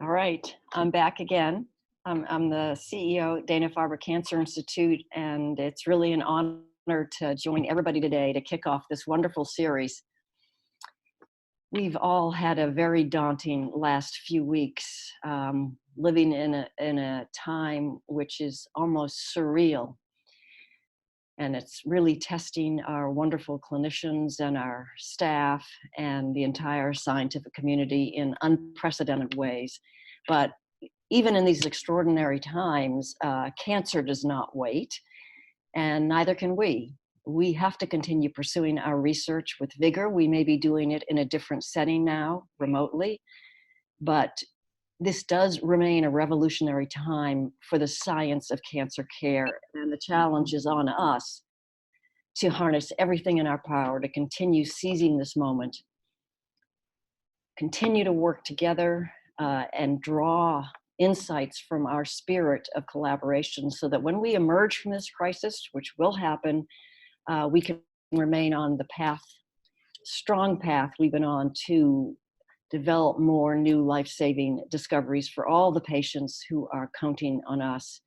All right, I'm back again. I'm the CEO at Dana Farber Cancer Institute, and it's really an honor to join everybody today to kick off this wonderful series. We've all had a very daunting last few weeks, living in a time which is almost surreal. And it's really testing our wonderful clinicians and our staff and the entire scientific community in unprecedented ways. But even in these extraordinary times, cancer does not wait, and neither can we. We have to continue pursuing our research with vigor. We may be doing it in a different setting now, remotely, but this does remain a revolutionary time for the science of cancer care, and the challenge is on us to harness everything in our power to continue seizing this moment, continue to work together, and draw insights from our spirit of collaboration so that when we emerge from this crisis, which will happen, we can remain on the path, strong path we've been on to develop more new life-saving discoveries for all the patients who are counting on us.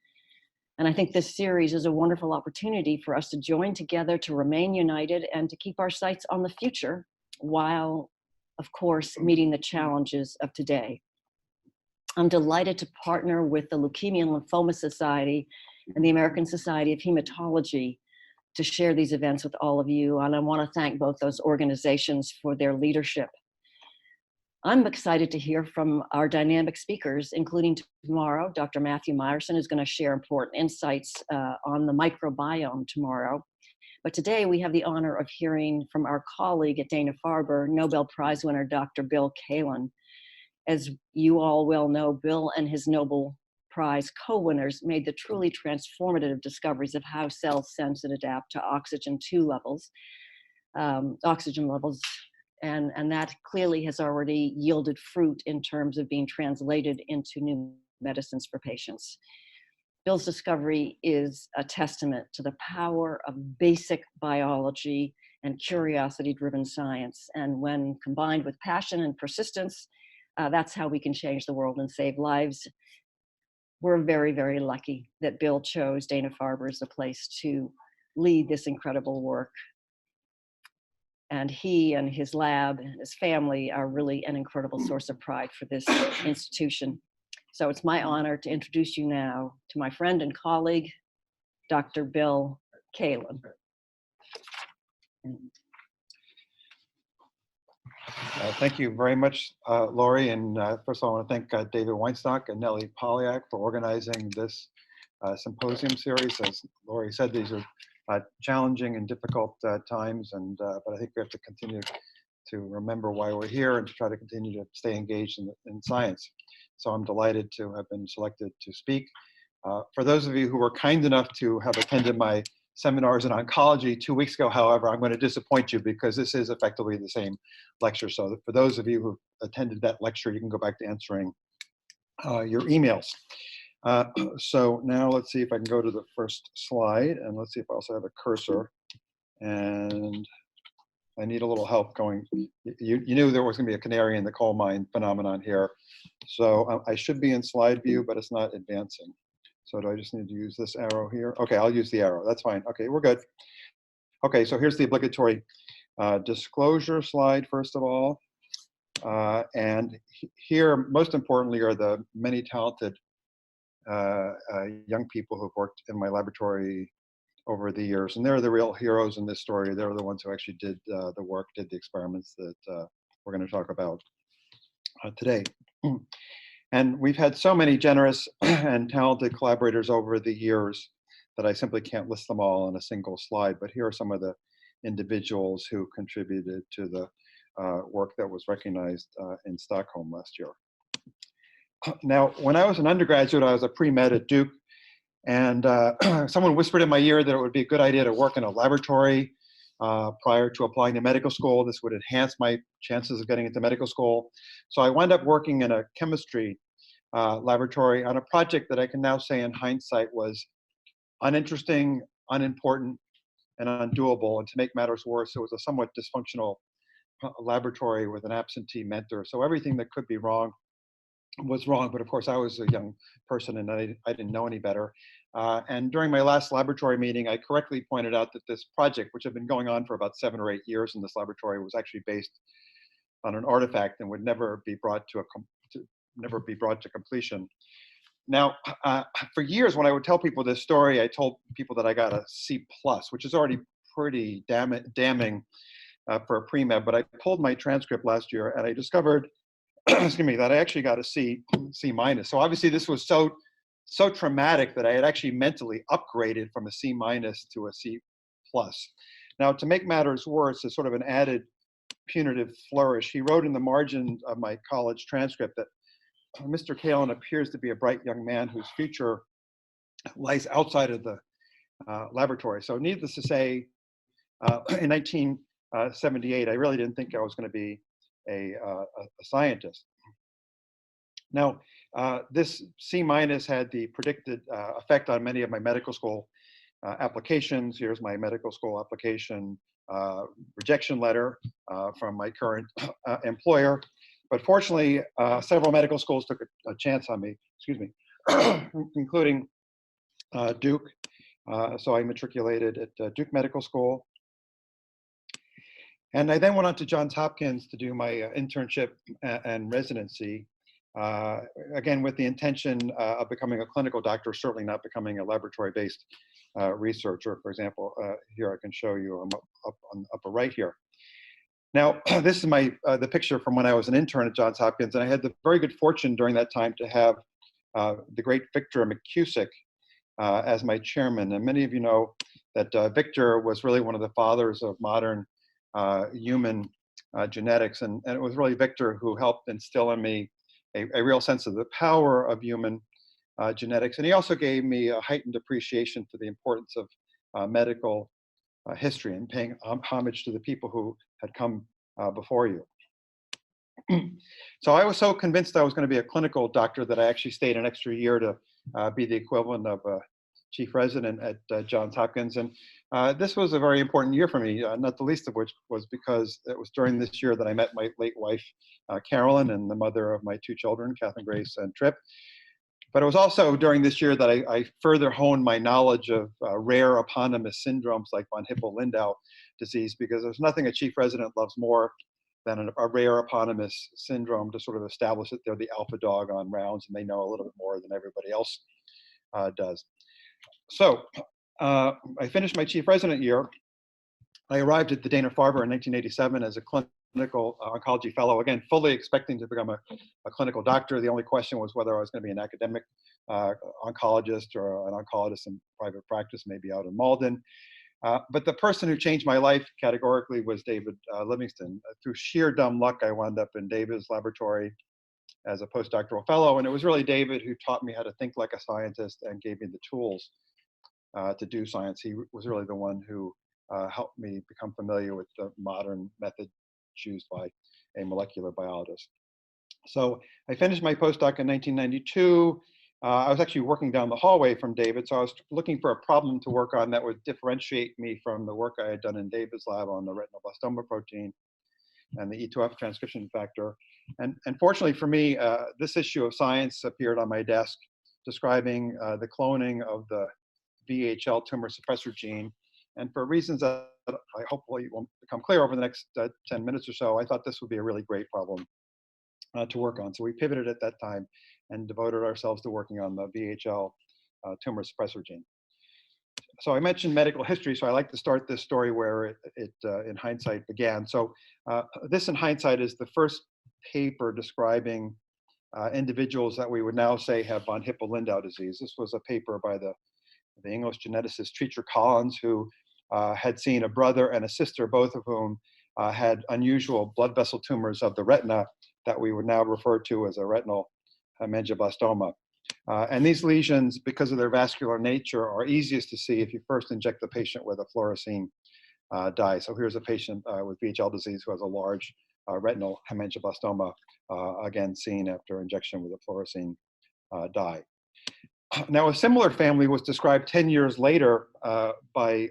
And I think this series is a wonderful opportunity for us to join together, to remain united, and to keep our sights on the future while, of course, meeting the challenges of today. I'm delighted to partner with the Leukemia and Lymphoma Society and the American Society of Hematology to share these events with all of you. And I want to thank both those organizations for their leadership. I'm excited to hear from our dynamic speakers, including tomorrow. Dr. Matthew Meyerson is going to share important insights on the microbiome tomorrow. But today we have the honor of hearing from our colleague at Dana-Farber, Nobel Prize winner, Dr. Bill Kaelin. As you all well know, Bill and his Nobel Prize co-winners made the truly transformative discoveries of how cells sense and adapt to oxygen levels, and that clearly has already yielded fruit in terms of being translated into new medicines for patients. Bill's discovery is a testament to the power of basic biology and curiosity-driven science. And when combined with passion and persistence, that's how we can change the world and save lives. We're very, very lucky that Bill chose Dana-Farber as the place to lead this incredible work. And he and his lab and his family are really an incredible source of pride for this institution. So it's my honor to introduce you now to my friend and colleague, Dr. Bill Kaelin. Thank you very much, Lori. And first of all, I want to thank David Weinstock and Nellie Polyak for organizing this symposium series. As Lori said, these are challenging and difficult times, but I think we have to continue to remember why we're here and to try to continue to stay engaged in science. So I'm delighted to have been selected to speak. For those of you who were kind enough to have attended my seminars in oncology 2 weeks ago, however, I'm going to disappoint you because this is effectively the same lecture. So for those of you who attended that lecture, you can go back to answering your emails. So now let's see if I can go to the first slide, and let's see if I also have a cursor. And I need a little help going. You knew there was going to be a canary in the coal mine phenomenon here. So I should be in slide view, but it's not advancing. So do I just need to use this arrow here? Okay, I'll use the arrow. That's fine. Okay, we're good. Okay, so here's the obligatory disclosure slide, first of all. And here, most importantly, are the many talented young people who've worked in my laboratory over the years. And they're the real heroes in this story. They're the ones who actually did the work, did the experiments that we're going to talk about today. And we've had so many generous and talented collaborators over the years that I simply can't list them all on a single slide. But here are some of the individuals who contributed to the work that was recognized in Stockholm last year. Now, when I was an undergraduate, I was a pre-med at Duke, and someone whispered in my ear that it would be a good idea to work in a laboratory prior to applying to medical school. This would enhance my chances of getting into medical school. So I wound up working in a chemistry laboratory on a project that I can now say in hindsight was uninteresting, unimportant, and undoable. And to make matters worse, it was a somewhat dysfunctional laboratory with an absentee mentor. So everything that could be wrong was wrong. But of course, I was a young person and I didn't know any better. And during my last laboratory meeting, I correctly pointed out that this project, which had been going on for about 7 or 8 years in this laboratory, was actually based on an artifact and would never be brought to completion. Now, for years, when I would tell people this story, I told people that I got a C+, which is already pretty damning for a pre-med. But I pulled my transcript last year and I discovered, excuse me, that I actually got a C-. So obviously, this was so traumatic that I had actually mentally upgraded from a C- to a C+. Now, to make matters worse, as sort of an added punitive flourish, he wrote in the margin of my college transcript that Mr. Kalin appears to be a bright young man whose future lies outside of the laboratory. So needless to say, in 1978, I really didn't think I was going to be a scientist. Now, this C- had the predicted effect on many of my medical school applications. Here's my medical school application rejection letter from my current employer. But fortunately, several medical schools took a chance on me, excuse me, including Duke. So I matriculated at Duke Medical School. And I then went on to Johns Hopkins to do my internship and residency, again, with the intention of becoming a clinical doctor, certainly not becoming a laboratory-based researcher. For example, here I can show you, I'm up on the upper right here. Now, this is the picture from when I was an intern at Johns Hopkins, and I had the very good fortune during that time to have the great Victor McCusick as my chairman. And many of you know that Victor was really one of the fathers of modern human genetics, and it was really Victor who helped instill in me a real sense of the power of human genetics. And he also gave me a heightened appreciation for the importance of medical history and paying homage to the people who had come before you. So I was so convinced I was going to be a clinical doctor that I actually stayed an extra year to be the equivalent of a chief resident at Johns Hopkins. And this was a very important year for me, not the least of which was because it was during this year that I met my late wife, Carolyn, and the mother of my 2 children, Kathleen Grace and Tripp. But it was also during this year that I further honed my knowledge of rare eponymous syndromes like von Hippel-Lindau disease, because there's nothing a chief resident loves more than a rare eponymous syndrome to sort of establish that they're the alpha dog on rounds and they know a little bit more than everybody else does. So I finished my chief resident year. I arrived at the Dana Farber in 1987 as a clinical oncology fellow, again, fully expecting to become a clinical doctor. The only question was whether I was going to be an academic oncologist or an oncologist in private practice, maybe out in Malden. But the person who changed my life categorically was David Livingston. Through sheer dumb luck, I wound up in David's laboratory as a postdoctoral fellow. And it was really David who taught me how to think like a scientist and gave me the tools to do science. He was really the one who helped me become familiar with the modern methods used by a molecular biologist. So I finished my postdoc in 1992. I was actually working down the hallway from David, so I was looking for a problem to work on that would differentiate me from the work I had done in David's lab on the retinoblastoma protein and the E2F transcription factor. And fortunately for me, this issue of Science appeared on my desk describing the cloning of the VHL tumor suppressor gene. And for reasons that I hopefully will become clear over the next 10 minutes or so, I thought this would be a really great problem to work on. So we pivoted at that time and devoted ourselves to working on the VHL tumor suppressor gene. So I mentioned medical history, so I like to start this story where it in hindsight began. So this in hindsight is the first paper describing individuals that we would now say have von Hippel-Lindau disease. This was a paper by the English geneticist Treacher Collins, who had seen a brother and a sister, both of whom had unusual blood vessel tumors of the retina that we would now refer to as a retinal hemangioblastoma. And these lesions, because of their vascular nature, are easiest to see if you first inject the patient with a fluorescein dye. So here's a patient with VHL disease who has a large retinal hemangioblastoma, again seen after injection with a fluorescein dye. Now, a similar family was described 10 years later by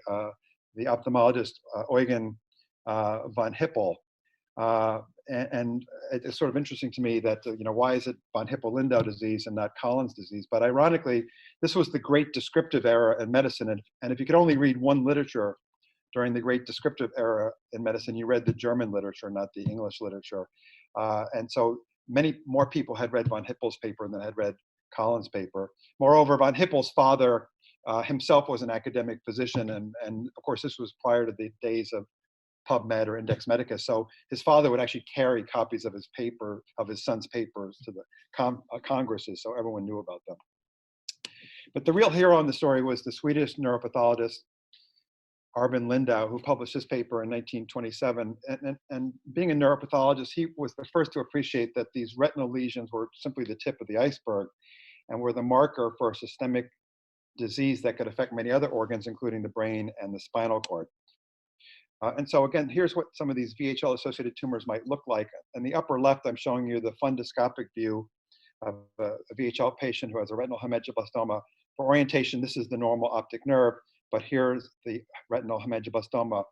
the ophthalmologist Eugen von Hippel. and it's sort of interesting to me that, why is it von Hippel-Lindau disease and not Collins disease? But ironically, this was the great descriptive era in medicine. And if you could only read one literature during the great descriptive era in medicine, you read the German literature, not the English literature. And so many more people had read von Hippel's paper than had read Collins' paper. Moreover, von Hippel's father himself was an academic physician. And of course, this was prior to the days of PubMed or Index Medicus. So his father would actually carry copies of his son's papers to the congresses, so everyone knew about them. But the real hero in the story was the Swedish neuropathologist Arvid Lindau, who published his paper in 1927. And being a neuropathologist, he was the first to appreciate that these retinal lesions were simply the tip of the iceberg and were the marker for a systemic disease that could affect many other organs, including the brain and the spinal cord. And so again, here's what some of these VHL-associated tumors might look like. In the upper left, I'm showing you the fundoscopic view of a VHL patient who has a retinal hemangioblastoma. For orientation, this is the normal optic nerve, but here's the retinal hemangioblastoma.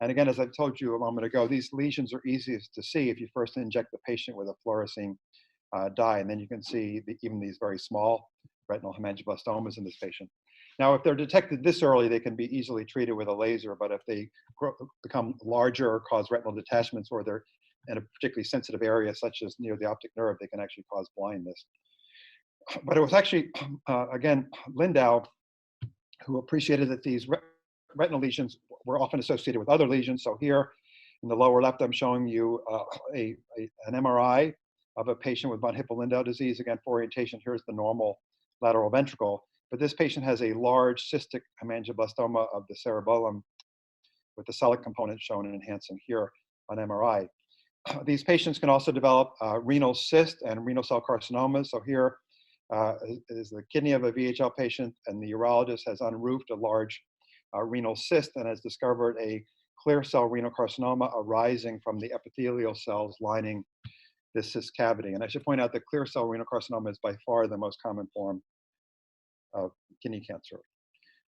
And again, as I told you a moment ago, these lesions are easiest to see if you first inject the patient with a fluorescein dye, and then you can see even these very small retinal hemangioblastomas in this patient. Now, if they're detected this early, they can be easily treated with a laser, but if they become larger or cause retinal detachments, or they're in a particularly sensitive area, such as near the optic nerve, they can actually cause blindness. But it was actually, again, Lindau who appreciated that these retinal lesions were often associated with other lesions. So here in the lower left, I'm showing you an MRI of a patient with von Hippel-Lindau disease. Again, for orientation, here's the normal lateral ventricle. But this patient has a large cystic hemangioblastoma of the cerebellum with the celic component shown and enhancing here on MRI. These patients can also develop renal cyst and renal cell carcinomas. So here is the kidney of a VHL patient, and the urologist has unroofed a large renal cyst and has discovered a clear cell renal carcinoma arising from the epithelial cells lining this cyst cavity. And I should point out that clear cell renal carcinoma is by far the most common form of kidney cancer.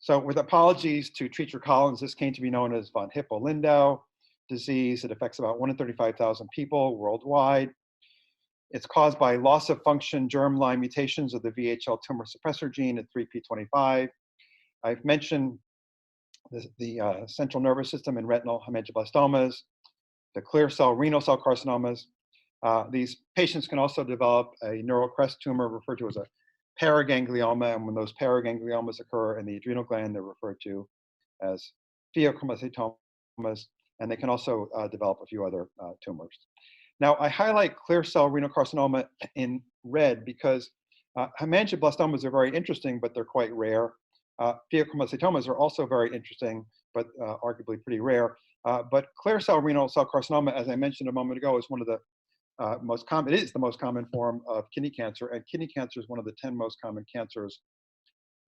So with apologies to Treacher Collins, this came to be known as von Hippel-Lindau disease. It affects about 1 in 35,000 people worldwide. It's caused by loss of function germline mutations of the VHL tumor suppressor gene at 3p25. I've mentioned the central nervous system and retinal hemangioblastomas, the clear cell renal cell carcinomas. These patients can also develop a neural crest tumor referred to as a paraganglioma, and when those paragangliomas occur in the adrenal gland, they're referred to as pheochromocytomas, and they can also develop a few other tumors. Now, I highlight clear cell renal carcinoma in red because hemangioblastomas are very interesting, but they're quite rare. Pheochromocytomas are also very interesting, but arguably pretty rare. But clear cell renal cell carcinoma, as I mentioned a moment ago, is one of the most common. It is the most common form of kidney cancer, and kidney cancer is one of the 10 most common cancers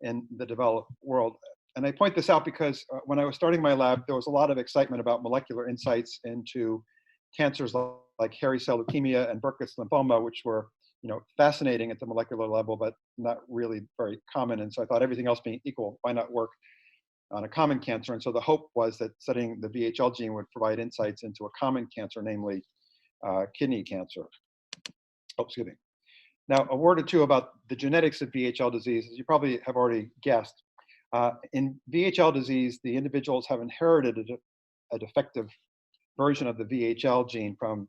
in the developed world. And I point this out because when I was starting my lab, there was a lot of excitement about molecular insights into cancers like hairy cell leukemia and Burkitt's lymphoma, which were fascinating at the molecular level, but not really very common. And so I thought, everything else being equal, why not work on a common cancer? And so the hope was that studying the VHL gene would provide insights into a common cancer, namely kidney cancer. Oh, excuse me. Now, a word or two about the genetics of VHL disease. As you probably have already guessed, in VHL disease, the individuals have inherited a defective version of the VHL gene from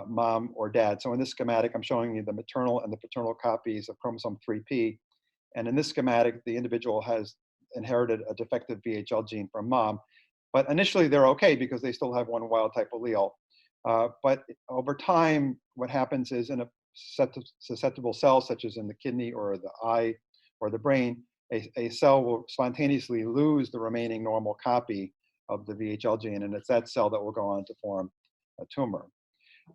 mom or dad. So in this schematic, I'm showing you the maternal and the paternal copies of chromosome 3p. And in this schematic, the individual has inherited a defective VHL gene from mom. But initially, they're okay because they still have one wild type allele. But over time, what happens is in a susceptible cell, such as in the kidney or the eye or the brain, a cell will spontaneously lose the remaining normal copy of the VHL gene, and it's that cell that will go on to form a tumor.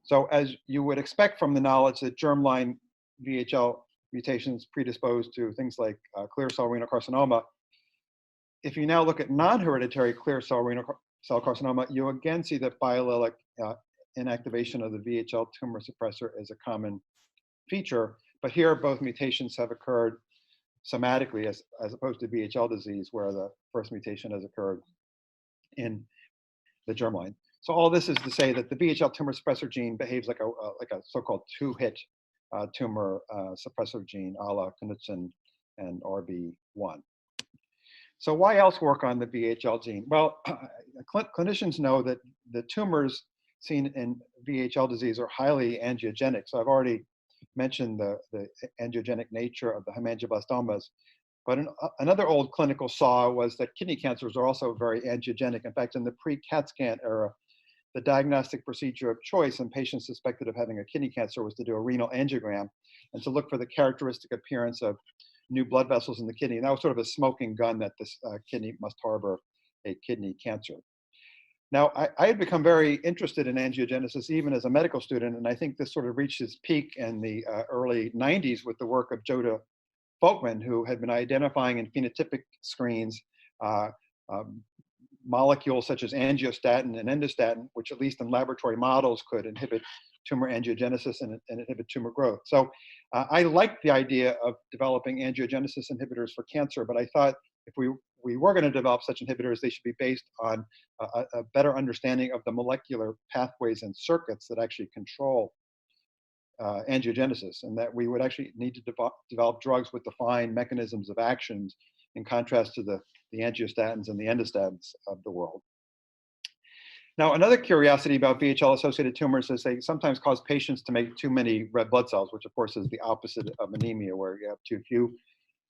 So as you would expect from the knowledge that germline VHL mutations predispose to things like clear cell renal carcinoma, if you now look at non-hereditary clear cell renal cell carcinoma, you again see that biallelic inactivation of the VHL tumor suppressor is a common feature, but here both mutations have occurred somatically as opposed to VHL disease, where the first mutation has occurred in the germline. So all this is to say that the VHL tumor suppressor gene behaves like a so-called two-hit tumor suppressor gene, a la Knudsen and RB1. So why else work on the VHL gene? Well, clinicians know that the tumors seen in VHL disease are highly angiogenic. So I've already mentioned the angiogenic nature of the hemangioblastomas. But another old clinical saw was that kidney cancers are also very angiogenic. In fact, in the pre-CAT scan era, the diagnostic procedure of choice in patients suspected of having a kidney cancer was to do a renal angiogram and to look for the characteristic appearance of new blood vessels in the kidney. And that was sort of a smoking gun that this kidney must harbor a kidney cancer. Now, I had become very interested in angiogenesis even as a medical student, and I think this sort of reached its peak in the early 90s with the work of Joda Folkman, who had been identifying in phenotypic screens molecules such as angiostatin and endostatin, which at least in laboratory models could inhibit tumor angiogenesis and inhibit tumor growth. So I liked the idea of developing angiogenesis inhibitors for cancer, but I thought if we were going to develop such inhibitors, they should be based on a better understanding of the molecular pathways and circuits that actually control angiogenesis, and that we would actually need to develop drugs with defined mechanisms of actions in contrast to the angiostatins and the endostatins of the world. Now, another curiosity about VHL-associated tumors is they sometimes cause patients to make too many red blood cells, which of course is the opposite of anemia, where you have too few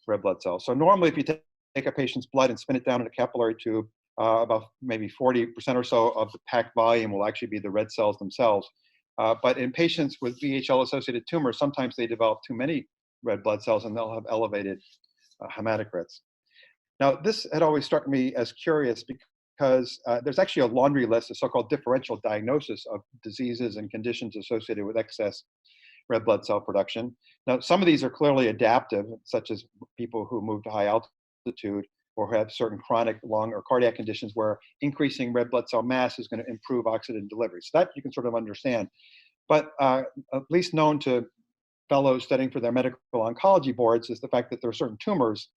red blood cells. So normally if you take a patient's blood and spin it down in a capillary tube, about maybe 40% or so of the packed volume will actually be the red cells themselves. But in patients with VHL-associated tumors, sometimes they develop too many red blood cells and they'll have elevated hematocrits. Now, this had always struck me as curious because there's actually a laundry list, a so-called differential diagnosis of diseases and conditions associated with excess red blood cell production. Now, some of these are clearly adaptive, such as people who move to high altitude or who have certain chronic lung or cardiac conditions where increasing red blood cell mass is going to improve oxygen delivery. So that you can sort of understand. But at least known to fellows studying for their medical oncology boards is the fact that there are certain tumors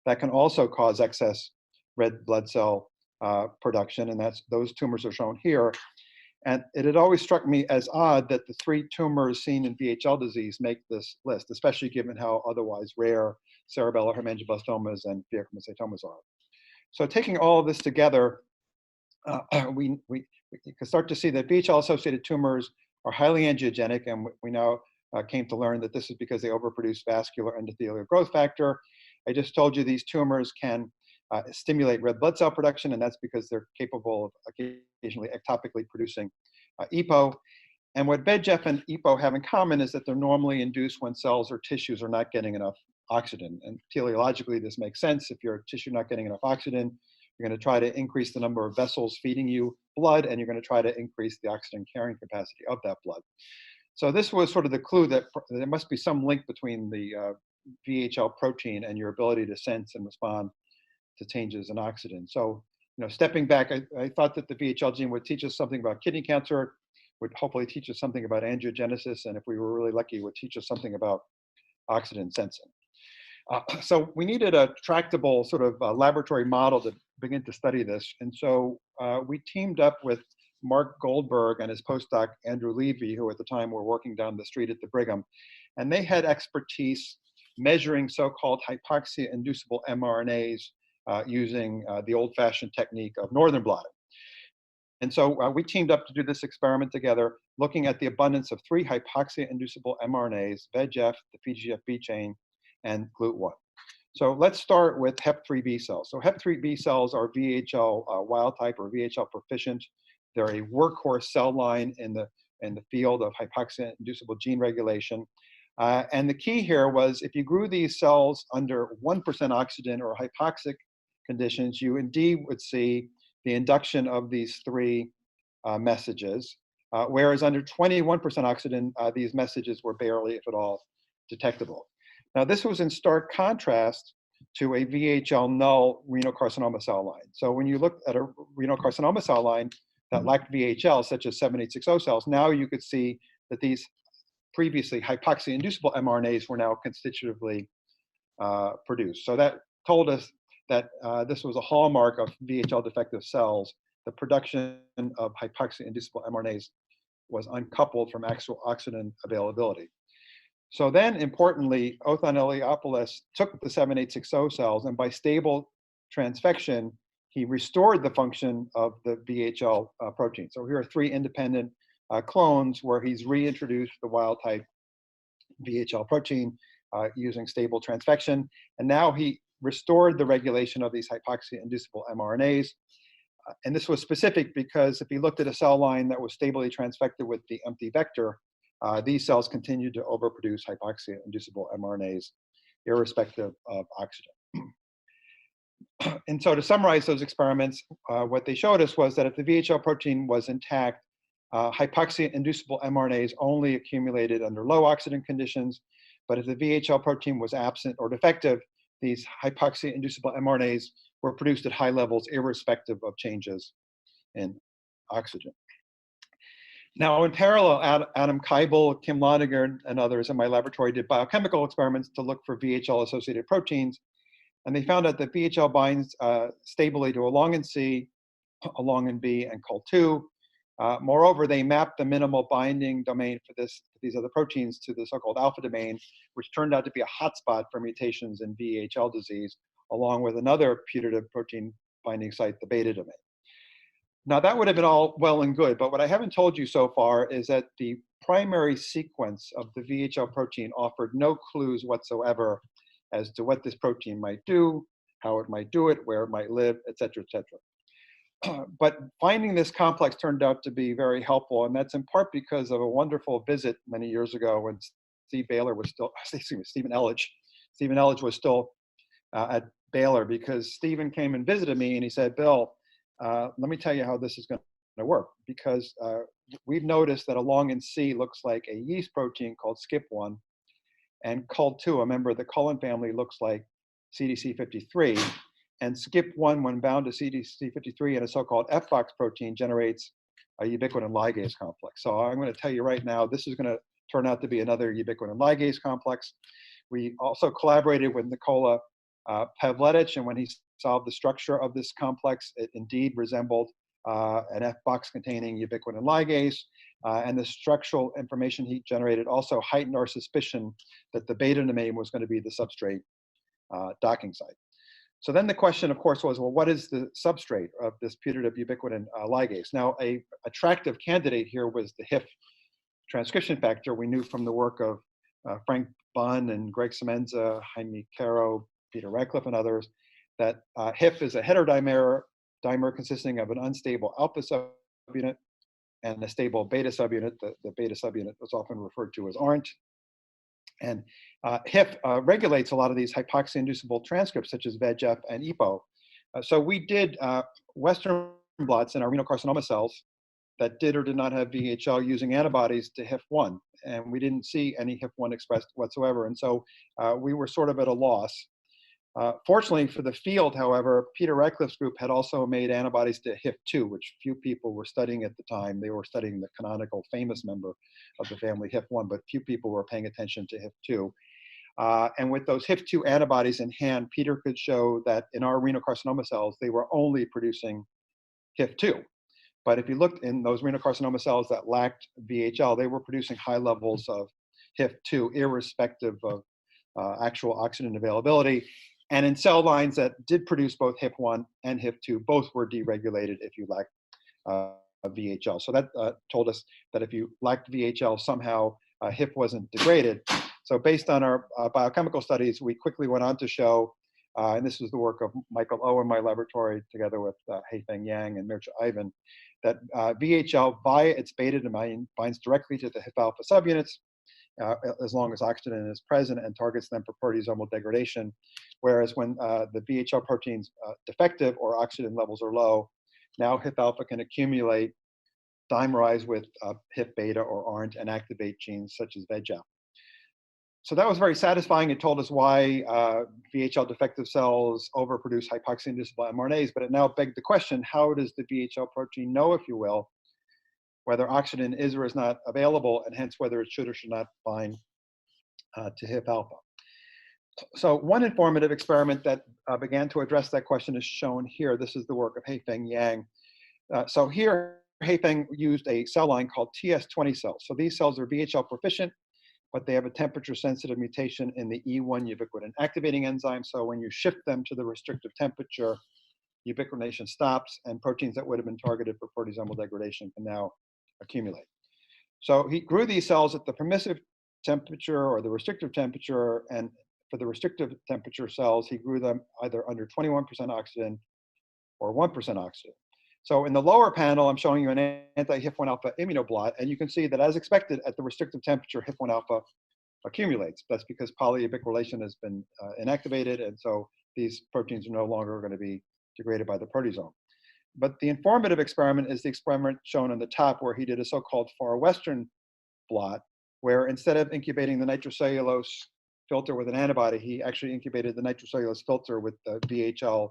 that can also cause excess red blood cell production, and those tumors are shown here. And it had always struck me as odd that the three tumors seen in VHL disease make this list, especially given how otherwise rare cerebellar hemangioblastomas and pheochromocytomas are. So taking all of this together, we can start to see that VHL-associated tumors are highly angiogenic, and we now came to learn that this is because they overproduce vascular endothelial growth factor. I just told you these tumors can stimulate red blood cell production, and that's because they're capable of occasionally ectopically producing EPO. And what VEGF and EPO have in common is that they're normally induced when cells or tissues are not getting enough oxygen. And teleologically, this makes sense. If your tissue not getting enough oxygen, you're going to try to increase the number of vessels feeding you blood, and you're going to try to increase the oxygen carrying capacity of that blood. So this was sort of the clue that there must be some link between the VHL protein and your ability to sense and respond to changes in oxygen. So, stepping back, I thought that the VHL gene would teach us something about kidney cancer, would hopefully teach us something about angiogenesis, and if we were really lucky, would teach us something about oxygen sensing. So we needed a tractable sort of laboratory model to begin to study this. And so we teamed up with Mark Goldberg and his postdoc, Andrew Levy, who at the time were working down the street at the Brigham. And they had expertise measuring so-called hypoxia-inducible mRNAs using the old-fashioned technique of northern blotting. And so we teamed up to do this experiment together, looking at the abundance of 3 hypoxia-inducible mRNAs, VEGF, the PGF-B chain, and GLUT1. So let's start with HEP3B cells. So HEP3B cells are VHL wild type or VHL proficient. They're a workhorse cell line in the field of hypoxia-inducible gene regulation. And the key here was if you grew these cells under 1% oxygen or hypoxic conditions, you indeed would see the induction of these 3 messages, whereas under 21% oxygen, these messages were barely, if at all, detectable. Now, this was in stark contrast to a VHL null renal carcinoma cell line. So when you look at a renal carcinoma cell line that lacked VHL, such as 7860 cells, now you could see that these previously hypoxia-inducible mRNAs were now constitutively produced. So that told us that this was a hallmark of VHL defective cells, the production of hypoxia-inducible mRNAs was uncoupled from actual oxygen availability. So then, importantly, Othon Eliopoulos took the 7860 cells, and by stable transfection, he restored the function of the VHL protein. So here are 3 independent clones where he's reintroduced the wild-type VHL protein using stable transfection. And now he restored the regulation of these hypoxia-inducible mRNAs. And this was specific because if he looked at a cell line that was stably transfected with the empty vector, these cells continued to overproduce hypoxia-inducible mRNAs, irrespective of oxygen. And so to summarize those experiments, what they showed us was that if the VHL protein was intact, hypoxia-inducible mRNAs only accumulated under low oxygen conditions. But if the VHL protein was absent or defective, these hypoxia-inducible mRNAs were produced at high levels, irrespective of changes in oxygen. Now, in parallel, Adam Keibel, Kim Loniger, and others in my laboratory did biochemical experiments to look for VHL-associated proteins. And they found out that VHL binds stably to a long C, a long B, and Col2. Moreover, they mapped the minimal binding domain for these other proteins to the so-called alpha domain, which turned out to be a hotspot for mutations in VHL disease, along with another putative protein binding site, the beta domain. Now, that would have been all well and good, but what I haven't told you so far is that the primary sequence of the VHL protein offered no clues whatsoever as to what this protein might do, how it might do it, where it might live, et cetera, et cetera. But finding this complex turned out to be very helpful, and that's in part because of a wonderful visit many years ago when Stephen Elledge was still at Baylor, because Stephen came and visited me and he said, Bill, let me tell you how this is going to work, because we've noticed that a long in C looks like a yeast protein called SCIP1, and Col2, a member of the colon family, looks like CDC53. And SCIP1, when bound to CDC53 and a so-called FBOX protein, generates a ubiquitin ligase complex. So I'm going to tell you right now, this is going to turn out to be another ubiquitin ligase complex. We also collaborated with Nikola Pavletich, and when he solved the structure of this complex, it indeed resembled an FBOX containing ubiquitin ligase. And the structural information he generated also heightened our suspicion that the beta domain was going to be the substrate docking site. So then the question, of course, was, well, what is the substrate of this putative ubiquitin ligase? Now, an attractive candidate here was the HIF transcription factor. We knew from the work of Frank Bunn and Greg Semenza, Jaime Caro, Peter Radcliffe, and others, that HIF is a heterodimer consisting of an unstable alpha subunit and a stable beta subunit. The beta subunit was often referred to as ARNT. And HIF regulates a lot of these hypoxia-inducible transcripts, such as VEGF and EPO. So we did Western blots in our renal carcinoma cells that did or did not have VHL using antibodies to HIF1. And we didn't see any HIF1 expressed whatsoever. And so we were sort of at a loss. Fortunately for the field, however, Peter Radcliffe's group had also made antibodies to HIF2, which few people were studying at the time. They were studying the canonical famous member of the family HIF1, but few people were paying attention to HIF2. And with those HIF2 antibodies in hand, Peter could show that in our renal carcinoma cells, they were only producing HIF2. But if you looked in those renal carcinoma cells that lacked VHL, they were producing high levels of HIF2, irrespective of actual oxygen availability. And in cell lines that did produce both HIF1 and HIF2, both were deregulated if you lacked VHL. So that told us that if you lacked VHL, somehow HIF wasn't degraded. So based on our biochemical studies, we quickly went on to show, and this was the work of Michael O in my laboratory, together with Haifeng Yang and Mircea Ivan, that VHL via its beta domain binds directly to the HIF alpha subunits, as long as oxygen is present, and targets them for proteasomal degradation. Whereas when the VHL protein's defective or oxygen levels are low, now HIF alpha can accumulate, dimerize with HIF beta or ARNT, and activate genes such as VEGF. So that was very satisfying. It told us why VHL defective cells overproduce hypoxia-inducible mRNAs, but it now begged the question, how does the VHL protein know, if you will, whether oxygen is or is not available, and hence whether it should or should not bind to HIF alpha? So one informative experiment that began to address that question is shown here. This is the work of Haifeng Yang, So here, Haifeng used a cell line called TS20 cells. So these cells are VHL proficient, but they have a temperature-sensitive mutation in the E1 ubiquitin activating enzyme. So when you shift them to the restrictive temperature, ubiquitination stops, and proteins that would have been targeted for proteasomal degradation can now accumulate. So he grew these cells at the permissive temperature or the restrictive temperature, and for the restrictive temperature cells, he grew them either under 21% oxygen or 1% oxygen. So in the lower panel, I'm showing you an anti-HIF1 alpha immunoblot, and you can see that as expected at the restrictive temperature, HIF1 alpha accumulates. That's because polyubiquitination has been inactivated, and so these proteins are no longer going to be degraded by the proteasome. But the informative experiment is the experiment shown on the top, where he did a so-called far western blot, where instead of incubating the nitrocellulose filter with an antibody, he actually incubated the nitrocellulose filter with the VHL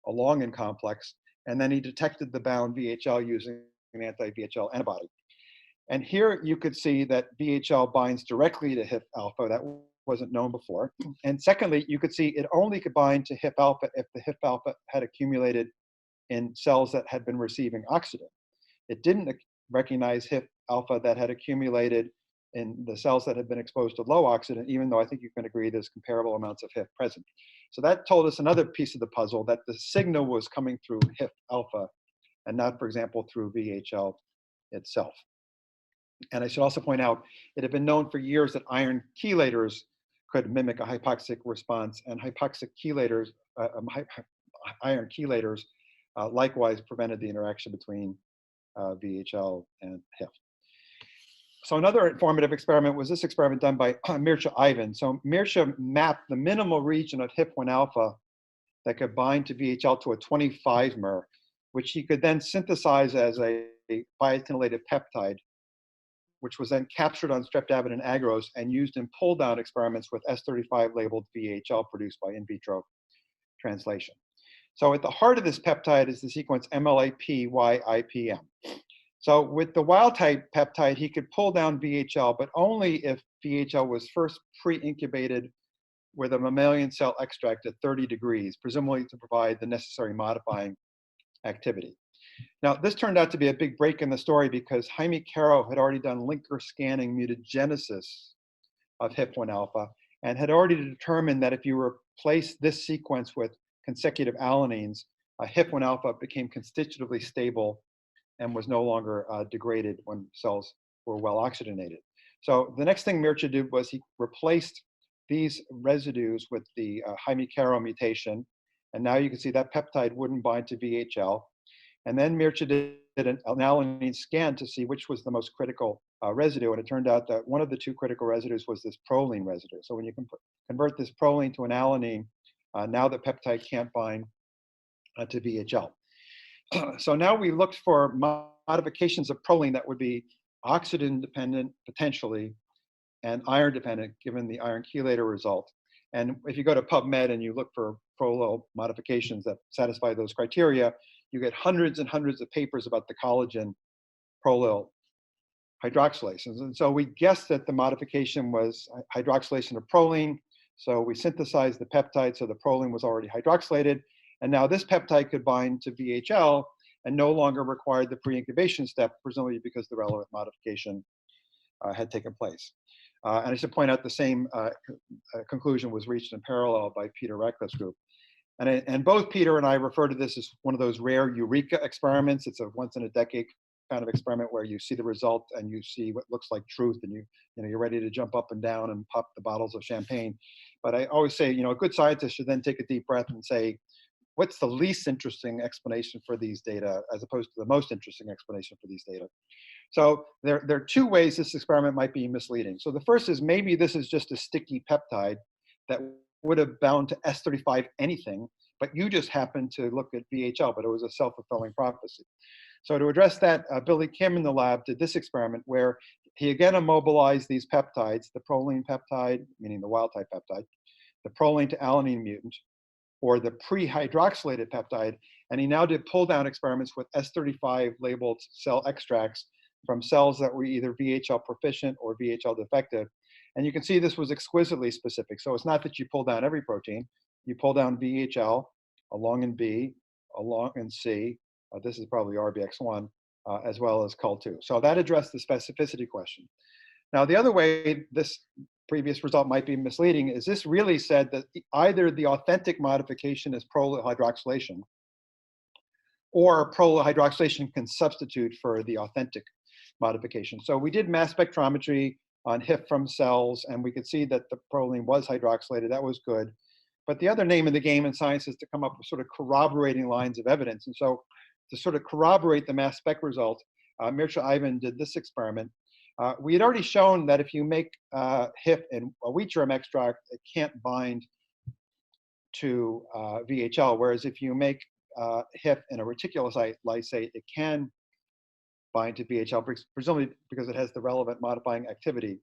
alongin complex, and then he detected the bound VHL using an anti-VHL antibody. And here you could see that VHL binds directly to HIF alpha. That wasn't known before. And secondly, you could see it only could bind to HIF alpha if the HIF alpha had accumulated in cells that had been receiving oxygen. It didn't recognize HIF alpha that had accumulated in the cells that had been exposed to low oxygen, even though I think you can agree there's comparable amounts of HIF present. So that told us another piece of the puzzle, that the signal was coming through HIF alpha and not, for example, through VHL itself. And I should also point out, it had been known for years that iron chelators could mimic a hypoxic response, and hypoxic chelators, iron chelators likewise prevented the interaction between VHL and HIF. So another informative experiment was this experiment done by Mircea Ivan. So Mircea mapped the minimal region of HIF1 alpha that could bind to VHL to a 25 mer, which he could then synthesize as a biotinylated peptide, which was then captured on streptavidin agarose and used in pull-down experiments with S35 labeled VHL produced by in vitro translation. So at the heart of this peptide is the sequence MLAPYIPM. So with the wild-type peptide, he could pull down VHL, but only if VHL was first pre-incubated with a mammalian cell extract at 30 degrees, presumably to provide the necessary modifying activity. Now, this turned out to be a big break in the story because Jaime Caro had already done linker scanning mutagenesis of HIF1 alpha and had already determined that if you replace this sequence with consecutive alanines, HIF1 alpha became constitutively stable and was no longer degraded when cells were well oxygenated. So the next thing Mircea did was he replaced these residues with the Jaime Caro mutation, and now you can see that peptide wouldn't bind to VHL. And then Mircea did an alanine scan to see which was the most critical residue, and it turned out that one of the two critical residues was this proline residue. So when you can convert this proline to an alanine, now the peptide can't bind to VHL. So now we looked for modifications of proline that would be oxygen dependent potentially and iron dependent given the iron chelator result. And if you go to PubMed and you look for prolyl modifications that satisfy those criteria, you get hundreds and hundreds of papers about the collagen prolyl hydroxylases. And so we guessed that the modification was hydroxylation of proline. So we synthesized the peptide so the proline was already hydroxylated. And now this peptide could bind to VHL and no longer required the pre-incubation step, presumably because the relevant modification had taken place. And I should point out the same conclusion was reached in parallel by Peter Ratcliffe's group. And both Peter and I refer to this as one of those rare eureka experiments. It's a once in a decade kind of experiment where you see the result and you see what looks like truth, and you're ready to jump up and down and pop the bottles of champagne. But I always say, a good scientist should then take a deep breath and say, what's the least interesting explanation for these data as opposed to the most interesting explanation for these data? So there are two ways this experiment might be misleading. So the first is maybe this is just a sticky peptide that would have bound to S35 anything, but you just happened to look at VHL, but it was a self-fulfilling prophecy. So to address that, Billy Kim in the lab did this experiment where he again immobilized these peptides, the proline peptide, meaning the wild type peptide, the proline to alanine mutant, or the pre-hydroxylated peptide, and he now did pull-down experiments with S35 labeled cell extracts from cells that were either VHL proficient or VHL defective. And you can see this was exquisitely specific. So it's not that you pull down every protein, you pull down VHL, along in B, along in C, This is probably RBX1, as well as CUL2. So that addressed the specificity question. Now, the other way this previous result might be misleading is this really said that either the authentic modification is prolyl hydroxylation, or prolyl hydroxylation can substitute for the authentic modification. So we did mass spectrometry on HIF from cells, and we could see that the proline was hydroxylated. That was good. But the other name of the game in science is to come up with sort of corroborating lines of evidence. And so to sort of corroborate the mass spec result, Mircea Ivan did this experiment. We had already shown that if you make HIF in a wheat germ extract, it can't bind to VHL, whereas if you make HIF in a reticulocyte lysate, it can bind to VHL, presumably because it has the relevant modifying activity.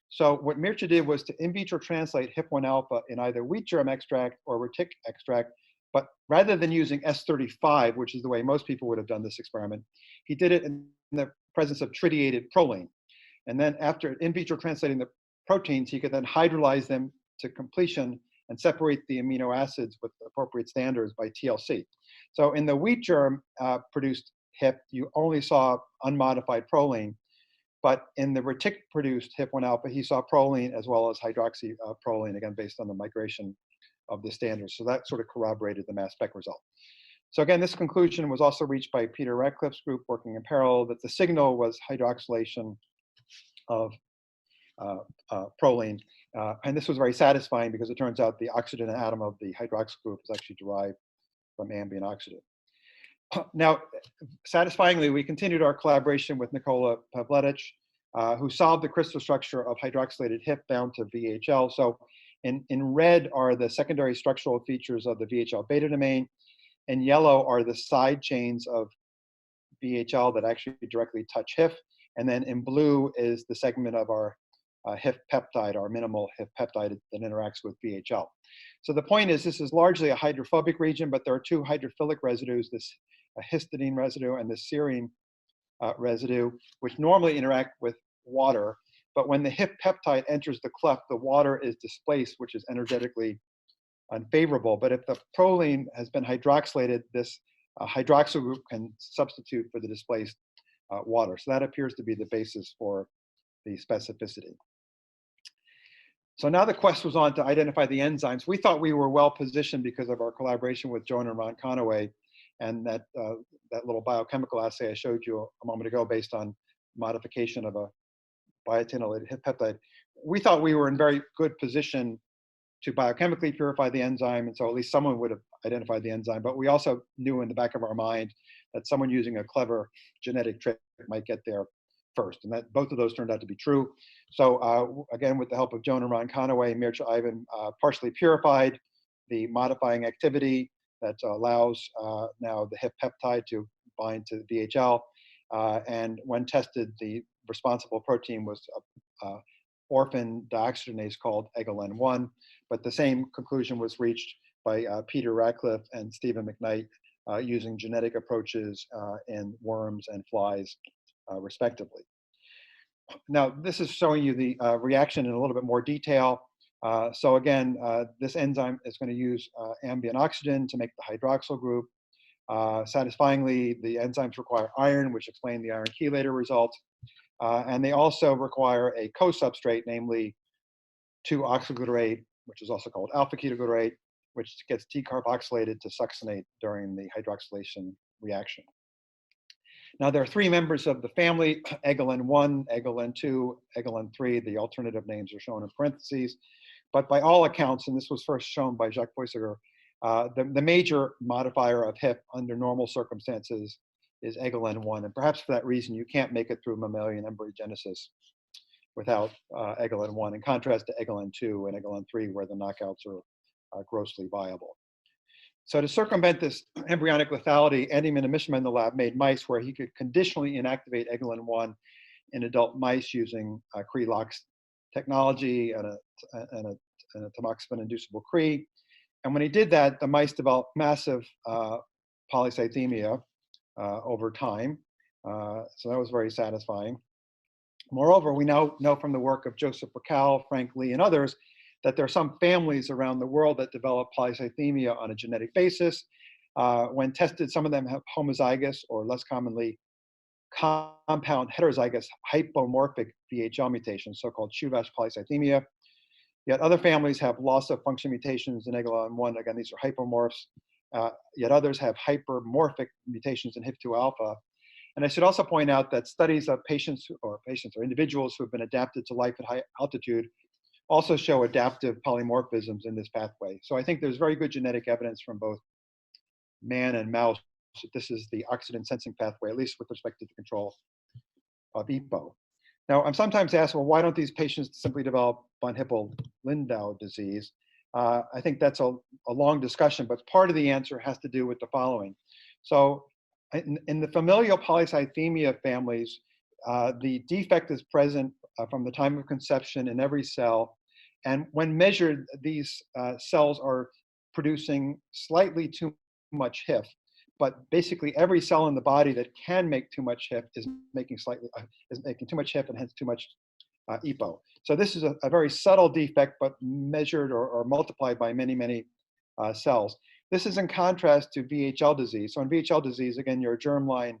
So what Mircea did was to in vitro translate HIP-1 alpha in either wheat germ extract or retic extract, but rather than using S35, which is the way most people would have done this experiment, he did it in the presence of tritiated proline. And then after in vitro translating the proteins, he could then hydrolyze them to completion and separate the amino acids with appropriate standards by TLC. So in the wheat germ produced HIP, you only saw unmodified proline, but in the retic-produced HIP-1 alpha, he saw proline as well as hydroxyproline, again, based on the migration of the standards. So that sort of corroborated the mass spec result. So again, this conclusion was also reached by Peter Radcliffe's group working in parallel, that the signal was hydroxylation of proline. And this was very satisfying because it turns out the oxygen atom of the hydroxyl group is actually derived from ambient oxygen. Now, satisfyingly, we continued our collaboration with Nikola Pavletic, who solved the crystal structure of hydroxylated HIP bound to VHL. So in red are the secondary structural features of the VHL beta domain. In yellow are the side chains of VHL that actually directly touch HIF. And then in blue is the segment of our HIF peptide, our minimal HIF peptide that interacts with VHL. So the point is, this is largely a hydrophobic region, but there are two hydrophilic residues, this histidine residue and the serine residue, which normally interact with water. But when the HIF peptide enters the cleft, the water is displaced, which is energetically unfavorable. But if the proline has been hydroxylated, this hydroxyl group can substitute for the displaced water. So that appears to be the basis for the specificity. So now the quest was on to identify the enzymes. We thought we were well positioned because of our collaboration with Joan and Ron Conaway, and that little biochemical assay I showed you a moment ago based on modification of a biotinylated HIF peptide. We thought we were in very good position to biochemically purify the enzyme, and so at least someone would have identified the enzyme. But we also knew in the back of our mind that someone using a clever genetic trick might get there first, and that both of those turned out to be true. So again, with the help of Joan and Ron Conaway, Mircea Ivan partially purified the modifying activity that allows now the HIP peptide to bind to the VHL. And when tested, the responsible protein was orphan dioxygenase called EGLN1, but the same conclusion was reached by Peter Radcliffe and Stephen McKnight using genetic approaches in worms and flies, respectively. Now, this is showing you the reaction in a little bit more detail. So again, this enzyme is going to use ambient oxygen to make the hydroxyl group. Satisfyingly, the enzymes require iron, which explain the iron chelator result. And they also require a co-substrate, namely 2-oxyglutarate, which is also called alpha-ketoglutarate, which gets decarboxylated to succinate during the hydroxylation reaction. Now, there are three members of the family, EGLN1, EGLN2, EGLN3. The alternative names are shown in parentheses. But by all accounts, and this was first shown by Jacques Boisiger, the major modifier of HIP under normal circumstances is EGLN1. And perhaps for that reason, you can't make it through mammalian embryogenesis without EGLN1, in contrast to EGLN2 and EGLN3, where the knockouts are grossly viable. So to circumvent this embryonic lethality, Andy Minamishima in the lab made mice where he could conditionally inactivate EGLN1 in adult mice using Cre-Lox technology and a tamoxifen-inducible Cre. And when he did that, the mice developed massive polycythemia over time. So that was very satisfying. Moreover, we now know from the work of Joseph Racal, Frank Lee, and others that there are some families around the world that develop polycythemia on a genetic basis. When tested, some of them have homozygous or less commonly compound heterozygous hypomorphic VHL mutations, so-called Shuvash polycythemia. Yet other families have loss of function mutations in EGLON1. Again, these are hypomorphs. Yet others have hypermorphic mutations in HIF2 alpha. And I should also point out that studies of patients or individuals who have been adapted to life at high altitude also show adaptive polymorphisms in this pathway. So I think there's very good genetic evidence from both man and mouse that this is the oxygen sensing pathway, at least with respect to the control of EPO. Now, I'm sometimes asked, well, why don't these patients simply develop von Hippel-Lindau disease? I think that's a long discussion, but part of the answer has to do with the following. So in the familial polycythemia families, the defect is present from the time of conception in every cell. And when measured, these cells are producing slightly too much HIF. But basically, every cell in the body that can make too much HIF is making too much HIF and hence too much EPO. So this is a very subtle defect, but measured or multiplied by many, many cells. This is in contrast to VHL disease. So in VHL disease, again, you're a germline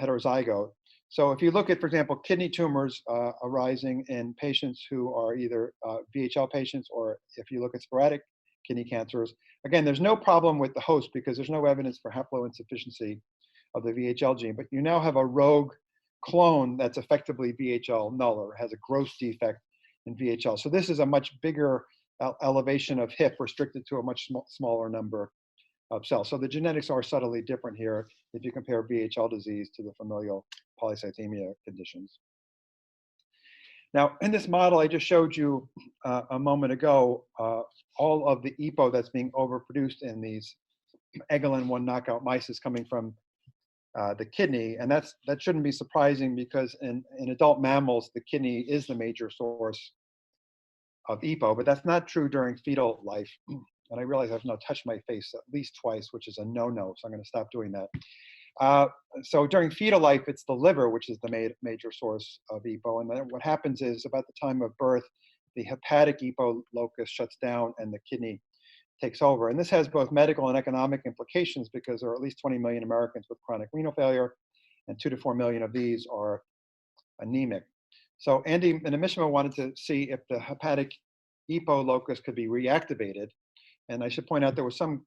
heterozygote. So if you look at, for example, kidney tumors arising in patients who are either VHL patients, or if you look at sporadic kidney cancers, again, there's no problem with the host because there's no evidence for haploinsufficiency of the VHL gene, but you now have a rogue clone that's effectively VHL null or has a gross defect in VHL. So this is a much bigger elevation of HIF restricted to a much smaller number of cells. So the genetics are subtly different here if you compare VHL disease to the familial polycythemia conditions. Now, in this model I just showed you a moment ago, all of the EPO that's being overproduced in these EGLN1 knockout mice is coming from the kidney, and that shouldn't be surprising because in adult mammals, the kidney is the major source of EPO, but that's not true during fetal life. And I realize I've now touched my face at least twice, which is a no-no, so I'm going to stop doing that. So during fetal life, it's the liver, which is the major source of EPO. And then what happens is about the time of birth, the hepatic EPO locus shuts down and the kidney takes over. And this has both medical and economic implications because there are at least 20 million Americans with chronic renal failure, and 2 to 4 million of these are anemic. So Andy Minamishima wanted to see if the hepatic EPO locus could be reactivated. And I should point out there was some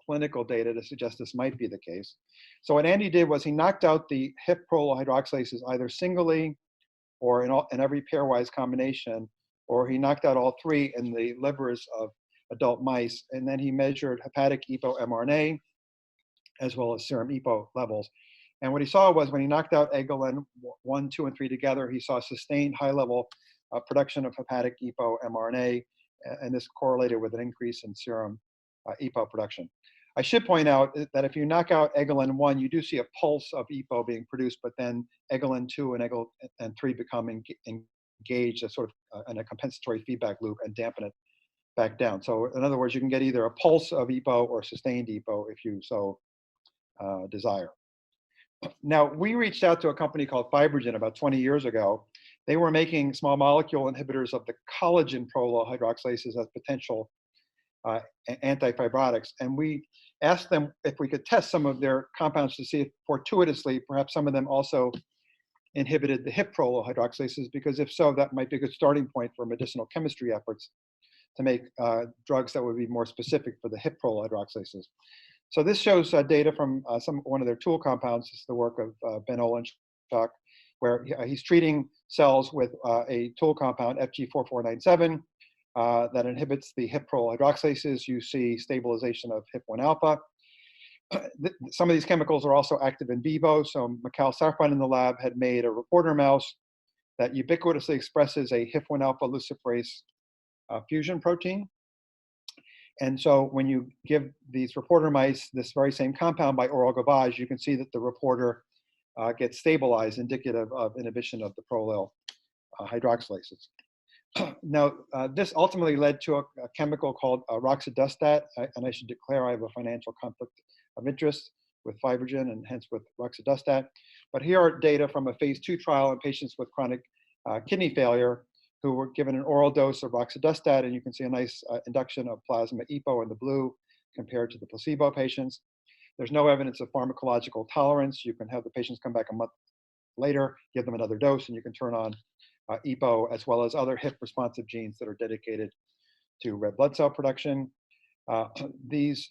clinical data to suggest this might be the case. So what Andy did was he knocked out the HIF prolyl hydroxylases either singly or in every pairwise combination, or he knocked out all three in the livers of adult mice, and then he measured hepatic EPO mRNA as well as serum EPO levels. And what he saw was when he knocked out EGLN 1, 2, and 3 together, he saw sustained high-level production of hepatic EPO mRNA, and this correlated with an increase in serum EPO production. I should point out that if you knock out EGLN 1, you do see a pulse of EPO being produced, but then EGLN 2 and EGLN 3 become engaged as sort of in a compensatory feedback loop and dampen it back down. So in other words, you can get either a pulse of EPO or sustained EPO if you so desire. Now, we reached out to a company called Fibrogen about 20 years ago. They were making small molecule inhibitors of the collagen prolyl hydroxylases as potential antifibrotics. And we asked them if we could test some of their compounds to see if fortuitously, perhaps some of them also inhibited the HIF prolyl hydroxylases, because if so, that might be a good starting point for medicinal chemistry efforts to make drugs that would be more specific for the HIF prolyl hydroxylases. So this shows data from one of their tool compounds. This is the work of Ben Olenschak, where he's treating cells with a tool compound, FG4497, that inhibits the HIF prolyl hydroxylases. You see stabilization of HIF1 alpha. Some of these chemicals are also active in vivo. So Mikhail Safran in the lab had made a reporter mouse that ubiquitously expresses a HIF1 alpha luciferase fusion protein. And so when you give these reporter mice this very same compound by oral gavage, you can see that the reporter gets stabilized, indicative of inhibition of the prolyl hydroxylases. Now, this ultimately led to a chemical called roxadustat, and I should declare I have a financial conflict of interest with Fibrogen and hence with roxadustat. But here are data from a phase 2 trial in patients with chronic kidney failure who were given an oral dose of roxadustat, and you can see a nice induction of plasma EPO in the blue, compared to the placebo patients. There's no evidence of pharmacological tolerance. You can have the patients come back a month later, give them another dose, and you can turn on EPO, as well as other HIF responsive genes that are dedicated to red blood cell production. These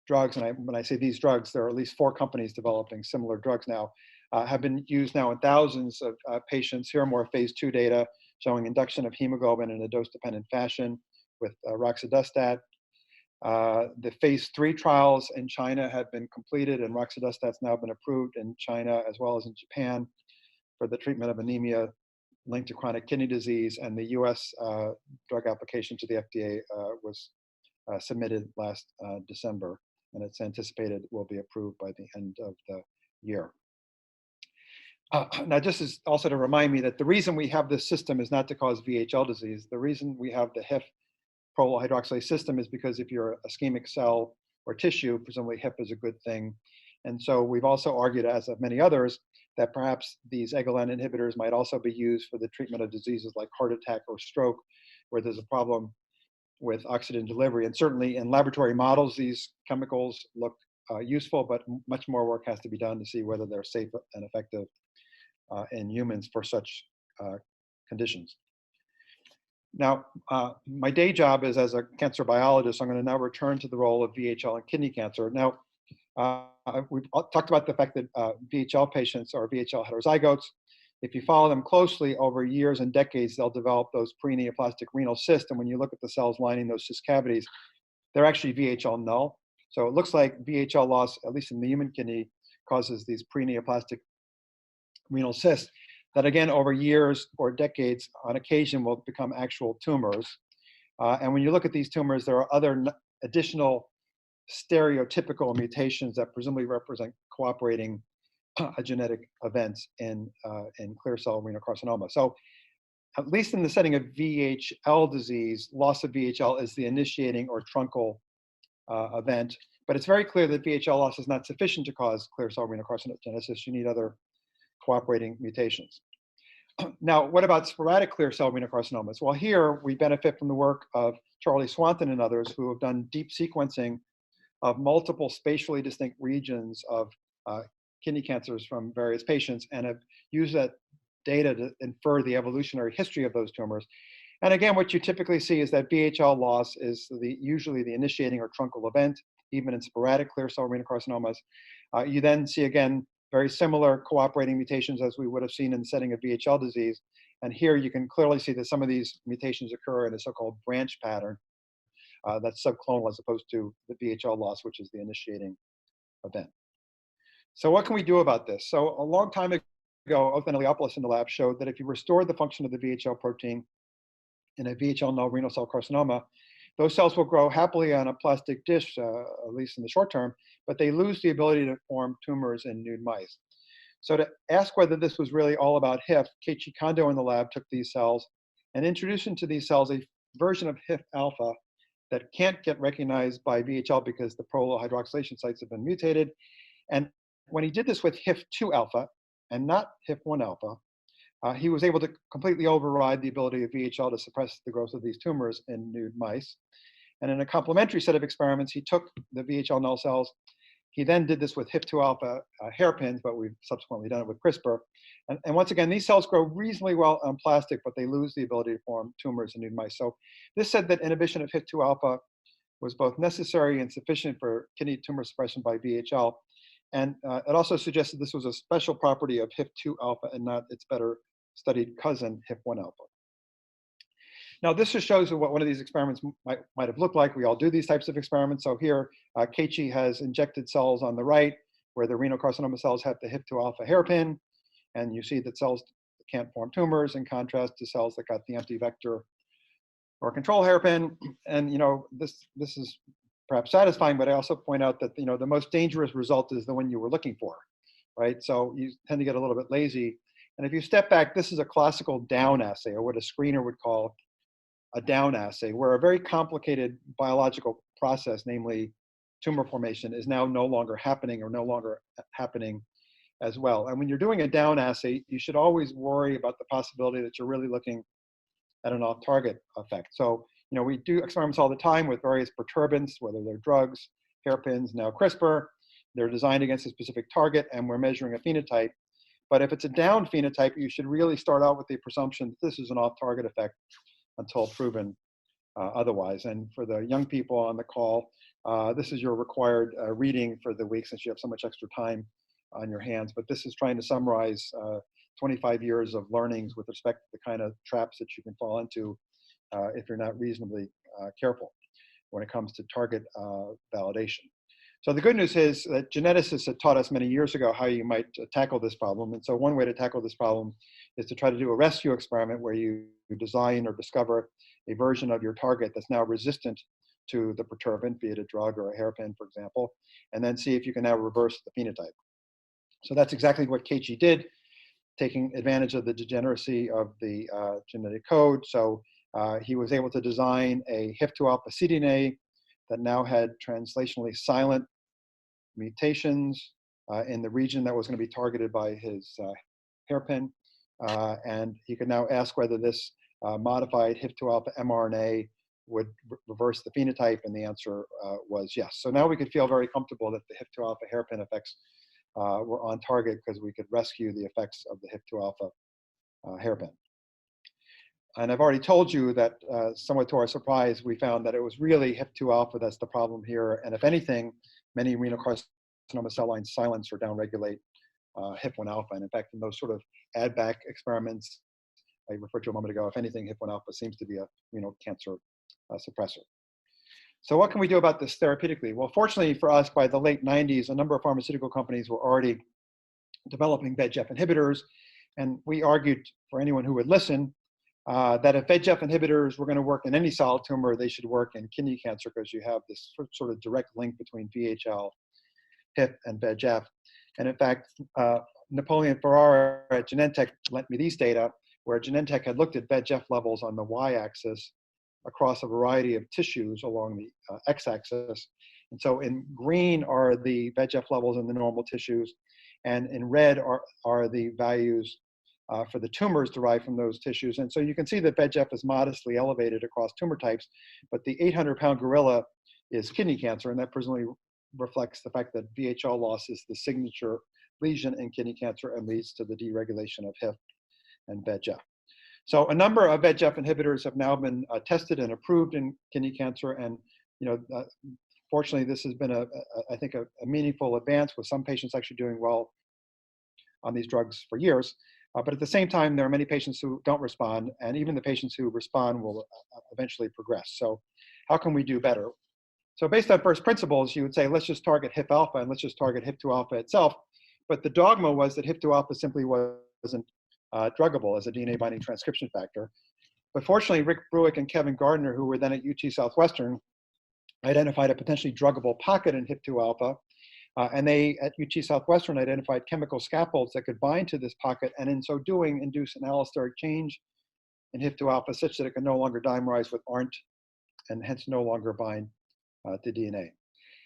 drugs, and when I say these drugs, there are at least 4 companies developing similar drugs now, have been used now in thousands of patients. Here are more phase 2 data showing induction of hemoglobin in a dose-dependent fashion with roxadustat. The phase 3 trials in China have been completed, and roxadustat's now been approved in China as well as in Japan for the treatment of anemia linked to chronic kidney disease. And the US drug application to the FDA was submitted last December, and it's anticipated will be approved by the end of the year. Now, just is also to remind me that the reason we have this system is not to cause VHL disease. The reason we have the HIF prolyl hydroxylase system is because if you're a ischemic cell or tissue, presumably HIF is a good thing. And so we've also argued, as of many others, that perhaps these EGLN inhibitors might also be used for the treatment of diseases like heart attack or stroke, where there's a problem with oxygen delivery. And certainly in laboratory models, these chemicals look useful, but much more work has to be done to see whether they're safe and effective in humans for such conditions. Now, my day job is as a cancer biologist. I'm going to now return to the role of VHL in kidney cancer. Now, we've talked about the fact that VHL patients are VHL heterozygotes. If you follow them closely over years and decades, they'll develop those pre-neoplastic renal cysts. And when you look at the cells lining those cyst cavities, they're actually VHL null. So it looks like VHL loss, at least in the human kidney, causes these pre-neoplastic renal cysts that, again, over years or decades, on occasion, will become actual tumors. And when you look at these tumors, there are other additional stereotypical mutations that presumably represent cooperating genetic events in clear cell renal carcinoma. So at least in the setting of VHL disease, loss of VHL is the initiating or truncal event. But it's very clear that VHL loss is not sufficient to cause clear cell renal carcinogenesis. You need other cooperating mutations. Now, what about sporadic clear cell renal carcinomas? Well, here we benefit from the work of Charlie Swanton and others who have done deep sequencing of multiple spatially distinct regions of kidney cancers from various patients and have used that data to infer the evolutionary history of those tumors. And again, what you typically see is that VHL loss is usually the initiating or truncal event, even in sporadic clear cell renal carcinomas. You then see, again, very similar cooperating mutations as we would have seen in the setting of VHL disease. And here you can clearly see that some of these mutations occur in a so-called branch pattern that's subclonal as opposed to the VHL loss, which is the initiating event. So what can we do about this? So a long time ago, Othman Eliopoulos in the lab showed that if you restore the function of the VHL protein in a VHL null renal cell carcinoma, those cells will grow happily on a plastic dish, at least in the short term, but they lose the ability to form tumors in nude mice. So to ask whether this was really all about HIF, Keiichi Kondo in the lab took these cells and introduced into these cells a version of HIF alpha that can't get recognized by VHL because the prolyl hydroxylation sites have been mutated. And when he did this with HIF2 alpha and not HIF1 alpha, he was able to completely override the ability of VHL to suppress the growth of these tumors in nude mice. And in a complementary set of experiments, he took the VHL null cells. He then did this with HIF2 alpha hairpins, but we've subsequently done it with CRISPR. And once again, these cells grow reasonably well on plastic, but they lose the ability to form tumors in nude mice. So this said that inhibition of HIF2 alpha was both necessary and sufficient for kidney tumor suppression by VHL. And it also suggested this was a special property of HIF2 alpha and not its better studied cousin, HIF1 alpha. Now, this just shows what one of these experiments might have looked like. We all do these types of experiments. So here, Keiichi has injected cells on the right, where the renal carcinoma cells have the HIF2 alpha hairpin. And you see that cells can't form tumors in contrast to cells that got the empty vector or control hairpin. And this is perhaps satisfying, but I also point out that the most dangerous result is the one you were looking for, right? So you tend to get a little bit lazy. And if you step back, this is a classical down assay, or what a screener would call a down assay, where a very complicated biological process, namely tumor formation, is now no longer happening or no longer happening as well. And when you're doing a down assay, you should always worry about the possibility that you're really looking at an off-target effect. So we do experiments all the time with various perturbants, whether they're drugs, hairpins, now CRISPR. They're designed against a specific target, and we're measuring a phenotype. But if it's a down phenotype, you should really start out with the presumption that this is an off-target effect until proven otherwise. And for the young people on the call, this is your required reading for the week since you have so much extra time on your hands. But this is trying to summarize 25 years of learnings with respect to the kind of traps that you can fall into if you're not reasonably careful when it comes to target validation. So the good news is that geneticists had taught us many years ago how you might tackle this problem. And so one way to tackle this problem is to try to do a rescue experiment where you design or discover a version of your target that's now resistant to the perturbant, be it a drug or a hairpin, for example, and then see if you can now reverse the phenotype. So that's exactly what KG did, taking advantage of the degeneracy of the genetic code. So he was able to design a HIF2 alpha cDNA that now had translationally silent mutations in the region that was going to be targeted by his hairpin. And he could now ask whether this modified HIF2 alpha mRNA would reverse the phenotype, and the answer was yes. So now we could feel very comfortable that the HIF2 alpha hairpin effects were on target because we could rescue the effects of the HIF2 alpha hairpin. And I've already told you that somewhat to our surprise, we found that it was really HIF2 alpha that's the problem here. And if anything, many renal carcinoma cell lines silence or downregulate HIF1 alpha. And in fact, in those sort of add back experiments I referred to a moment ago, if anything, HIF1 alpha seems to be a renal cancer suppressor. So what can we do about this therapeutically? Well, fortunately for us, by the late 90s, a number of pharmaceutical companies were already developing VEGF inhibitors. And we argued, for anyone who would listen, that if VEGF inhibitors were going to work in any solid tumor, they should work in kidney cancer because you have this sort of direct link between VHL, HIF, and VEGF. And in fact, Napoleon Ferrara at Genentech lent me these data, where Genentech had looked at VEGF levels on the y-axis across a variety of tissues along the x-axis. And so in green are the VEGF levels in the normal tissues, and in red are the values for the tumors derived from those tissues. And so you can see that VEGF is modestly elevated across tumor types, but the 800-pound gorilla is kidney cancer, and that presumably reflects the fact that VHL loss is the signature lesion in kidney cancer and leads to the deregulation of HIF and VEGF. So a number of VEGF inhibitors have now been tested and approved in kidney cancer, and fortunately, this has been I think a meaningful advance, with some patients actually doing well on these drugs for years. But at the same time, there are many patients who don't respond, and even the patients who respond will eventually progress. So how can we do better? So based on first principles, you would say, let's just target HIF alpha and let's just target HIF2 alpha itself. But the dogma was that HIF2 alpha simply wasn't druggable as a DNA binding transcription factor. But fortunately, Rick Bruick and Kevin Gardner, who were then at UT Southwestern, identified a potentially druggable pocket in HIF2 alpha. And they, at UT Southwestern, identified chemical scaffolds that could bind to this pocket, and in so doing, induce an allosteric change in HIF2 alpha such that it can no longer dimerize with ARNT and hence no longer bind to DNA.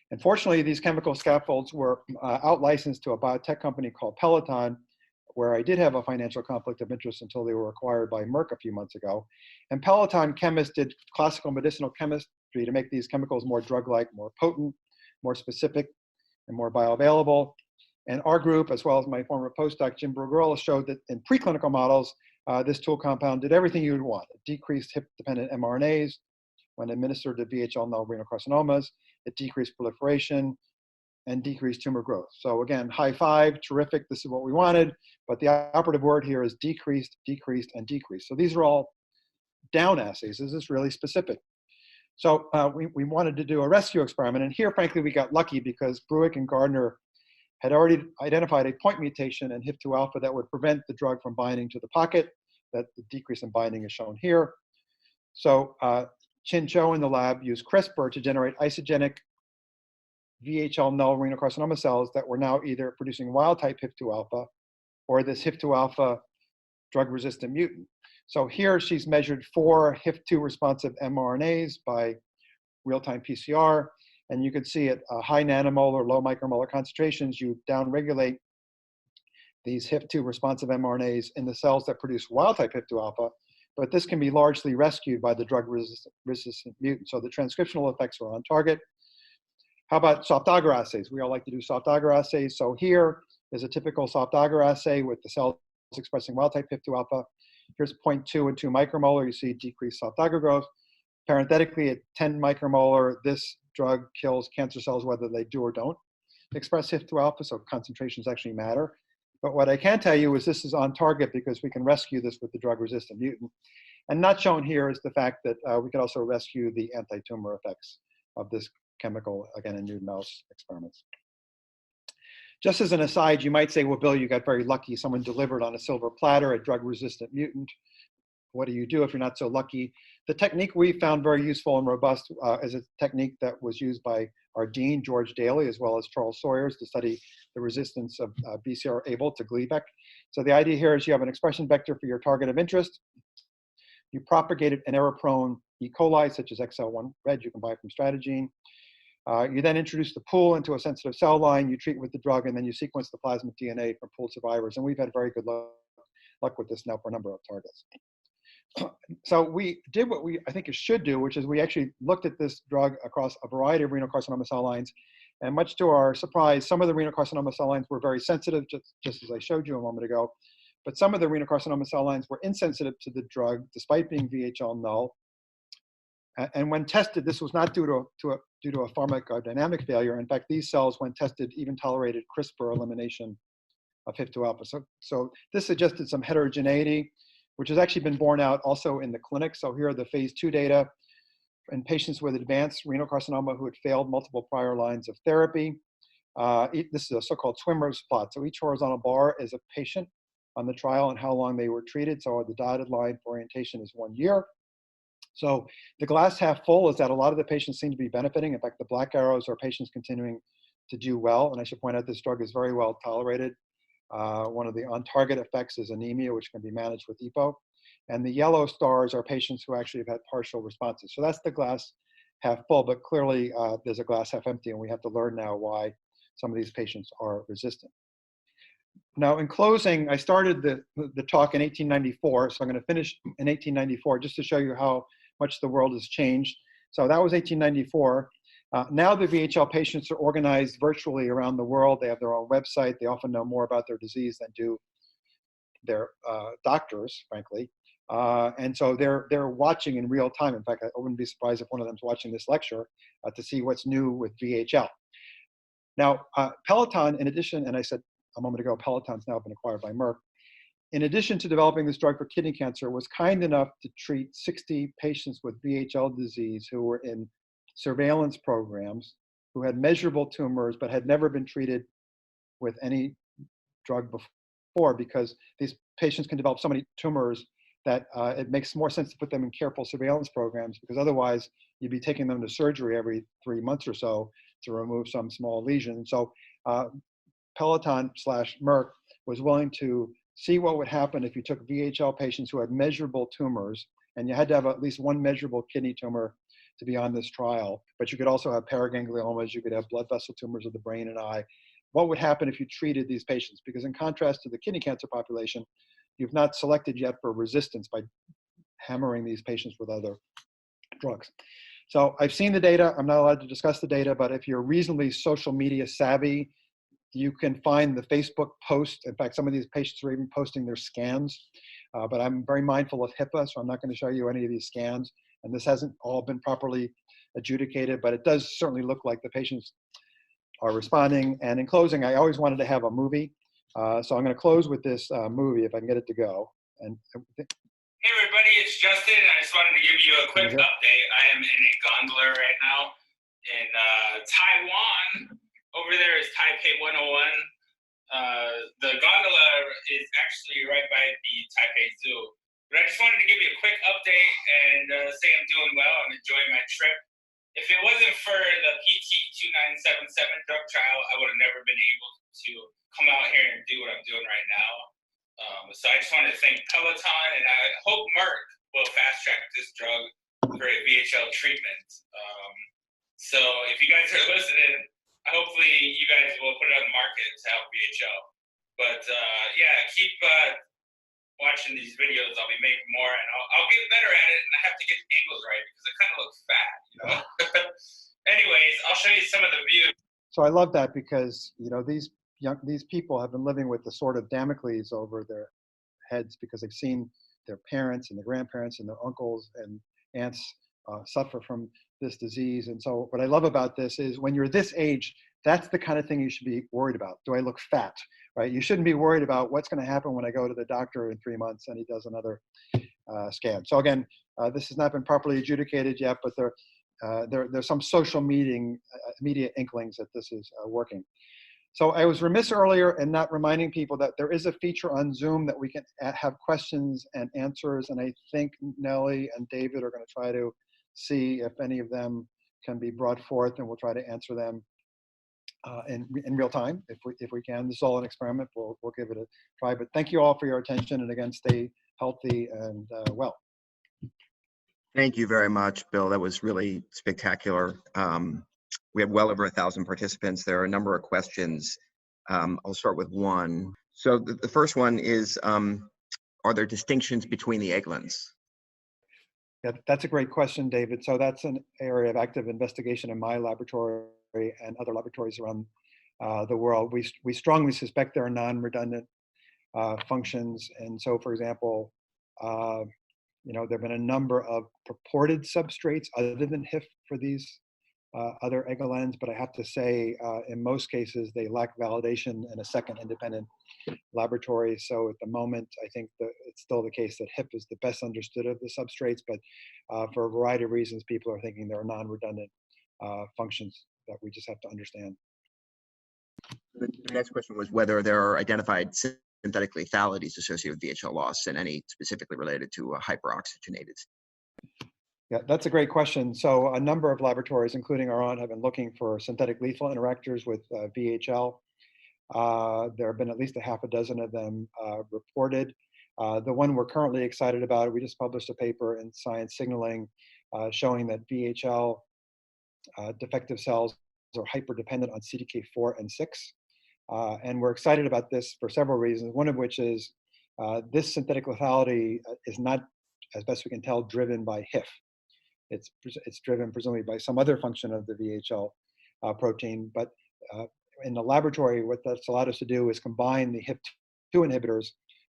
And fortunately, these chemical scaffolds were out-licensed to a biotech company called Peloton, where I did have a financial conflict of interest until they were acquired by Merck a few months ago. And Peloton chemists did classical medicinal chemistry to make these chemicals more drug-like, more potent, more specific, and more bioavailable. And our group, as well as my former postdoc, Jim Bruguerola, showed that in preclinical models, this tool compound did everything you'd want. It decreased HIP-dependent mRNAs when administered to VHL null renal carcinomas. It decreased proliferation and decreased tumor growth. So again, high five, terrific, this is what we wanted, but the operative word here is decreased, decreased, and decreased. So these are all down assays. This is really specific. So we wanted to do a rescue experiment, and here, frankly, we got lucky because Bruick and Gardner had already identified a point mutation in HIF2 alpha that would prevent the drug from binding to the pocket. That the decrease in binding is shown here. So Chin Cho in the lab used CRISPR to generate isogenic VHL null renal carcinoma cells that were now either producing wild-type HIF2 alpha or this HIF2 alpha drug-resistant mutant. So here she's measured 4 HIF2 responsive mRNAs by real-time PCR, and you can see at high nanomolar, low micromolar concentrations, you downregulate these HIF2 responsive mRNAs in the cells that produce wild-type HIF2 alpha, but this can be largely rescued by the drug-resistant mutant. So the transcriptional effects are on target. How about soft agar assays? We all like to do soft agar assays. So here is a typical soft agar assay with the cells expressing wild-type HIF2 alpha. Here's 0.2 and 2 micromolar. You see decreased soft agar growth. Parenthetically, at 10 micromolar, this drug kills cancer cells whether they do or don't express HIF2 alpha, so concentrations actually matter. But what I can tell you is this is on target because we can rescue this with the drug-resistant mutant. And not shown here is the fact that we could also rescue the anti-tumor effects of this chemical, again, in nude mouse experiments. Just as an aside, you might say, well, Bill, you got very lucky. Someone delivered on a silver platter a drug-resistant mutant. What do you do if you're not so lucky? The technique we found very useful and robust is a technique that was used by our dean, George Daly, as well as Charles Sawyers, to study the resistance of BCR-ABL to Gleevec. So the idea here is you have an expression vector for your target of interest. You propagated an error-prone E. coli, such as XL1 red, you can buy from Strategene. You then introduce the pool into a sensitive cell line, you treat with the drug, and then you sequence the plasmid DNA from pooled survivors. And we've had very good luck with this now for a number of targets. So we did what I think it should do, which is we actually looked at this drug across a variety of renal carcinoma cell lines. And much to our surprise, some of the renal carcinoma cell lines were very sensitive, just as I showed you a moment ago. But some of the renal carcinoma cell lines were insensitive to the drug, despite being VHL null. And when tested, this was not due to a pharmacodynamic failure. In fact, these cells, when tested, even tolerated CRISPR elimination of HIF2 alpha. So this suggested some heterogeneity, which has actually been borne out also in the clinic. So here are the phase 2 data in patients with advanced renal carcinoma who had failed multiple prior lines of therapy. This is a so-called swimmer's plot. So each horizontal bar is a patient on the trial and how long they were treated. So the dotted line for orientation is 1 year. So the glass half full is that a lot of the patients seem to be benefiting. In fact, the black arrows are patients continuing to do well. And I should point out this drug is very well tolerated. One of the on-target effects is anemia, which can be managed with EPO. And the yellow stars are patients who actually have had partial responses. So that's the glass half full, but clearly there's a glass half empty, and we have to learn now why some of these patients are resistant. Now, in closing, I started the talk in 1894, so I'm going to finish in 1894 just to show you how much the world has changed. So that was 1894. Now the VHL patients are organized virtually around the world. They have their own website. They often know more about their disease than do their doctors, frankly. And so they're watching in real time. In fact, I wouldn't be surprised if one of them is watching this lecture to see what's new with VHL. Now, Peloton, in addition, and I said a moment ago, Peloton's now been acquired by Merck. In addition to developing this drug for kidney cancer, was kind enough to treat 60 patients with VHL disease who were in surveillance programs, who had measurable tumors, but had never been treated with any drug before, because these patients can develop so many tumors that it makes more sense to put them in careful surveillance programs, because otherwise you'd be taking them to surgery every 3 months or so to remove some small lesion. So Peloton/Merck was willing to see what would happen if you took VHL patients who had measurable tumors, and you had to have at least one measurable kidney tumor to be on this trial, but you could also have paragangliomas, you could have blood vessel tumors of the brain and eye. What would happen if you treated these patients? Because in contrast to the kidney cancer population, you've not selected yet for resistance by hammering these patients with other drugs. So I've seen the data. I'm not allowed to discuss the data, but if you're reasonably social media savvy, you can find the Facebook post. In fact, some of these patients are even posting their scans, but I'm very mindful of HIPAA, so I'm not going to show you any of these scans. And this hasn't all been properly adjudicated, but it does certainly look like the patients are responding. And in closing, I always wanted to have a movie. So I'm going to close with this movie, if I can get it to go. And hey everybody, it's Justin. I just wanted to give you a quick update. I am in a gondola right now in Taiwan. Over there is Taipei 101. The gondola is actually right by the Taipei Zoo. But I just wanted to give you a quick update and say I'm doing well. I'm enjoying my trip. If it wasn't for the PT2977 drug trial, I would have never been able to come out here and do what I'm doing right now. So I just wanted to thank Peloton, and I hope Merck will fast track this drug for a VHL treatment. So if you guys are listening, hopefully you guys will put it on the market to help VHL. But yeah, keep watching these videos, I'll be making more, and I'll get better at it, and I have to get the angles right because I kind of look fat, you know. Anyways, I'll show you some of the views. So I love that because, you know, these people have been living with the sword of Damocles over their heads because they've seen their parents and their grandparents and their uncles and aunts suffer from this disease. And so what I love about this is when you're this age, that's the kind of thing you should be worried about. Do I look fat, right? You shouldn't be worried about what's going to happen when I go to the doctor in 3 months and he does another scan. So again, this has not been properly adjudicated yet, but there's some social media inklings that this is working. So I was remiss earlier in not reminding people that there is a feature on Zoom that we can have questions and answers. And I think Nellie and David are going to try to see if any of them can be brought forth, and we'll try to answer them in real time if we can. This is all an experiment. We'll give it a try. But thank you all for your attention, and again, stay healthy and well. Thank you very much, Bill. That was really spectacular. We have well over 1,000 participants. There are a number of questions. I'll start with one. So the first one is, are there distinctions between the egg lens? Yeah, that's a great question, David. So that's an area of active investigation in my laboratory and other laboratories around the world. We strongly suspect there are non-redundant functions. And so, for example, you know, there have been a number of purported substrates other than HIF for these other egg lens, but I have to say, in most cases, they lack validation in a second independent laboratory. So at the moment, I think that it's still the case that HIP is the best understood of the substrates, but for a variety of reasons, people are thinking there are non-redundant functions that we just have to understand. The next question was whether there are identified synthetic lethalities associated with VHL loss and any specifically related to hyperoxygenated. Yeah, that's a great question. So a number of laboratories, including our own, have been looking for synthetic lethal interactors with VHL. There have been at least a half a dozen of them reported. The one we're currently excited about, we just published a paper in Science Signaling showing that VHL defective cells are hyperdependent on CDK4 and 6. And we're excited about this for several reasons, one of which is this synthetic lethality is not, as best we can tell, driven by HIF. It's driven presumably by some other function of the VHL protein. But in the laboratory, what that's allowed us to do is combine the HIF2 inhibitors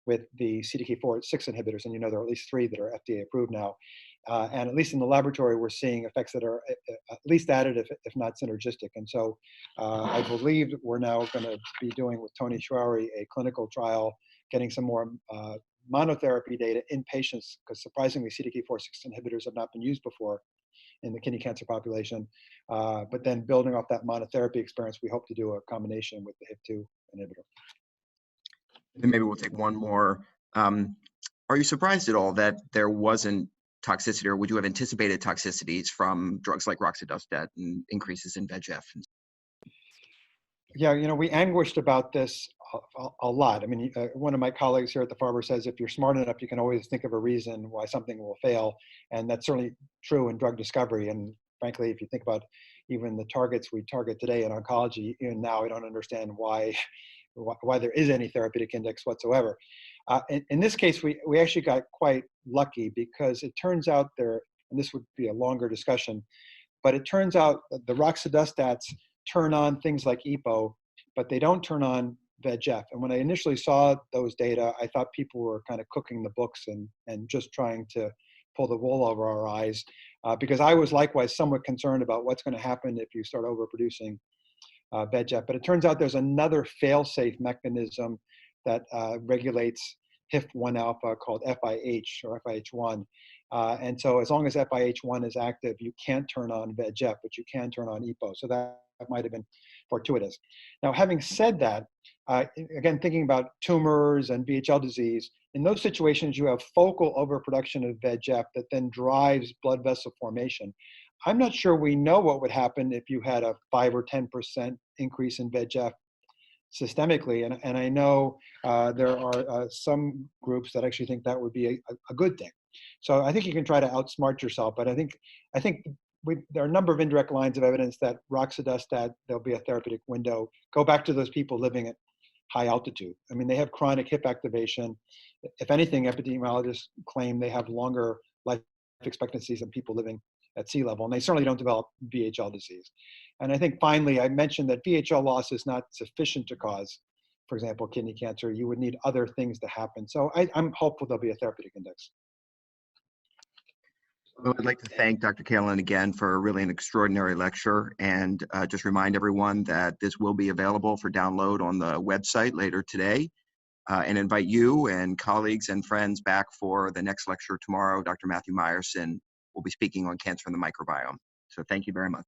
with the CDK4/6 inhibitors. And you know, there are at least 3 that are FDA approved now. And at least in the laboratory, we're seeing effects that are at least additive, if not synergistic. And so I believe we're now going to be doing with Tony Schwary a clinical trial, getting some more monotherapy data in patients, because surprisingly, CDK4/6 inhibitors have not been used before in the kidney cancer population. But then building off that monotherapy experience, we hope to do a combination with the HIF2 inhibitor. And maybe we'll take one more. Are you surprised at all that there wasn't toxicity, or would you have anticipated toxicities from drugs like roxadustat and increases in VEGF? Yeah, you know, we anguished about this a lot. I mean, one of my colleagues here at the Farber says, if you're smart enough, you can always think of a reason why something will fail. And that's certainly true in drug discovery. And frankly, if you think about even the targets we target today in oncology, even now, I don't understand why there is any therapeutic index whatsoever. In this case, we actually got quite lucky, because it turns out there, and this would be a longer discussion, but it turns out that the roxadustats turn on things like EPO, but they don't turn on VEGF. And when I initially saw those data, I thought people were kind of cooking the books and just trying to pull the wool over our eyes, because I was likewise somewhat concerned about what's going to happen if you start overproducing VEGF. But it turns out there's another fail-safe mechanism that regulates HIF1 alpha called FIH or FIH1. And so as long as FIH1 is active, you can't turn on VEGF, but you can turn on EPO. So that might have been fortuitous. Now, having said that, again, thinking about tumors and VHL disease, in those situations, you have focal overproduction of VEGF that then drives blood vessel formation. I'm not sure we know what would happen if you had a 5 or 10% increase in VEGF systemically. And I know there are some groups that actually think that would be a good thing. So I think you can try to outsmart yourself, but I think there are a number of indirect lines of evidence that roxadustat, there'll be a therapeutic window. Go back to those people living at high altitude. I mean, they have chronic hip activation. If anything, epidemiologists claim they have longer life expectancies than people living at sea level, and they certainly don't develop VHL disease. And I think finally, I mentioned that VHL loss is not sufficient to cause, for example, kidney cancer. You would need other things to happen. So I'm hopeful there'll be a therapeutic index. Well, I'd like to thank Dr. Kalin again for really an extraordinary lecture, and just remind everyone that this will be available for download on the website later today, and invite you and colleagues and friends back for the next lecture tomorrow. Dr. Matthew Meyerson will be speaking on cancer in the microbiome. So thank you very much.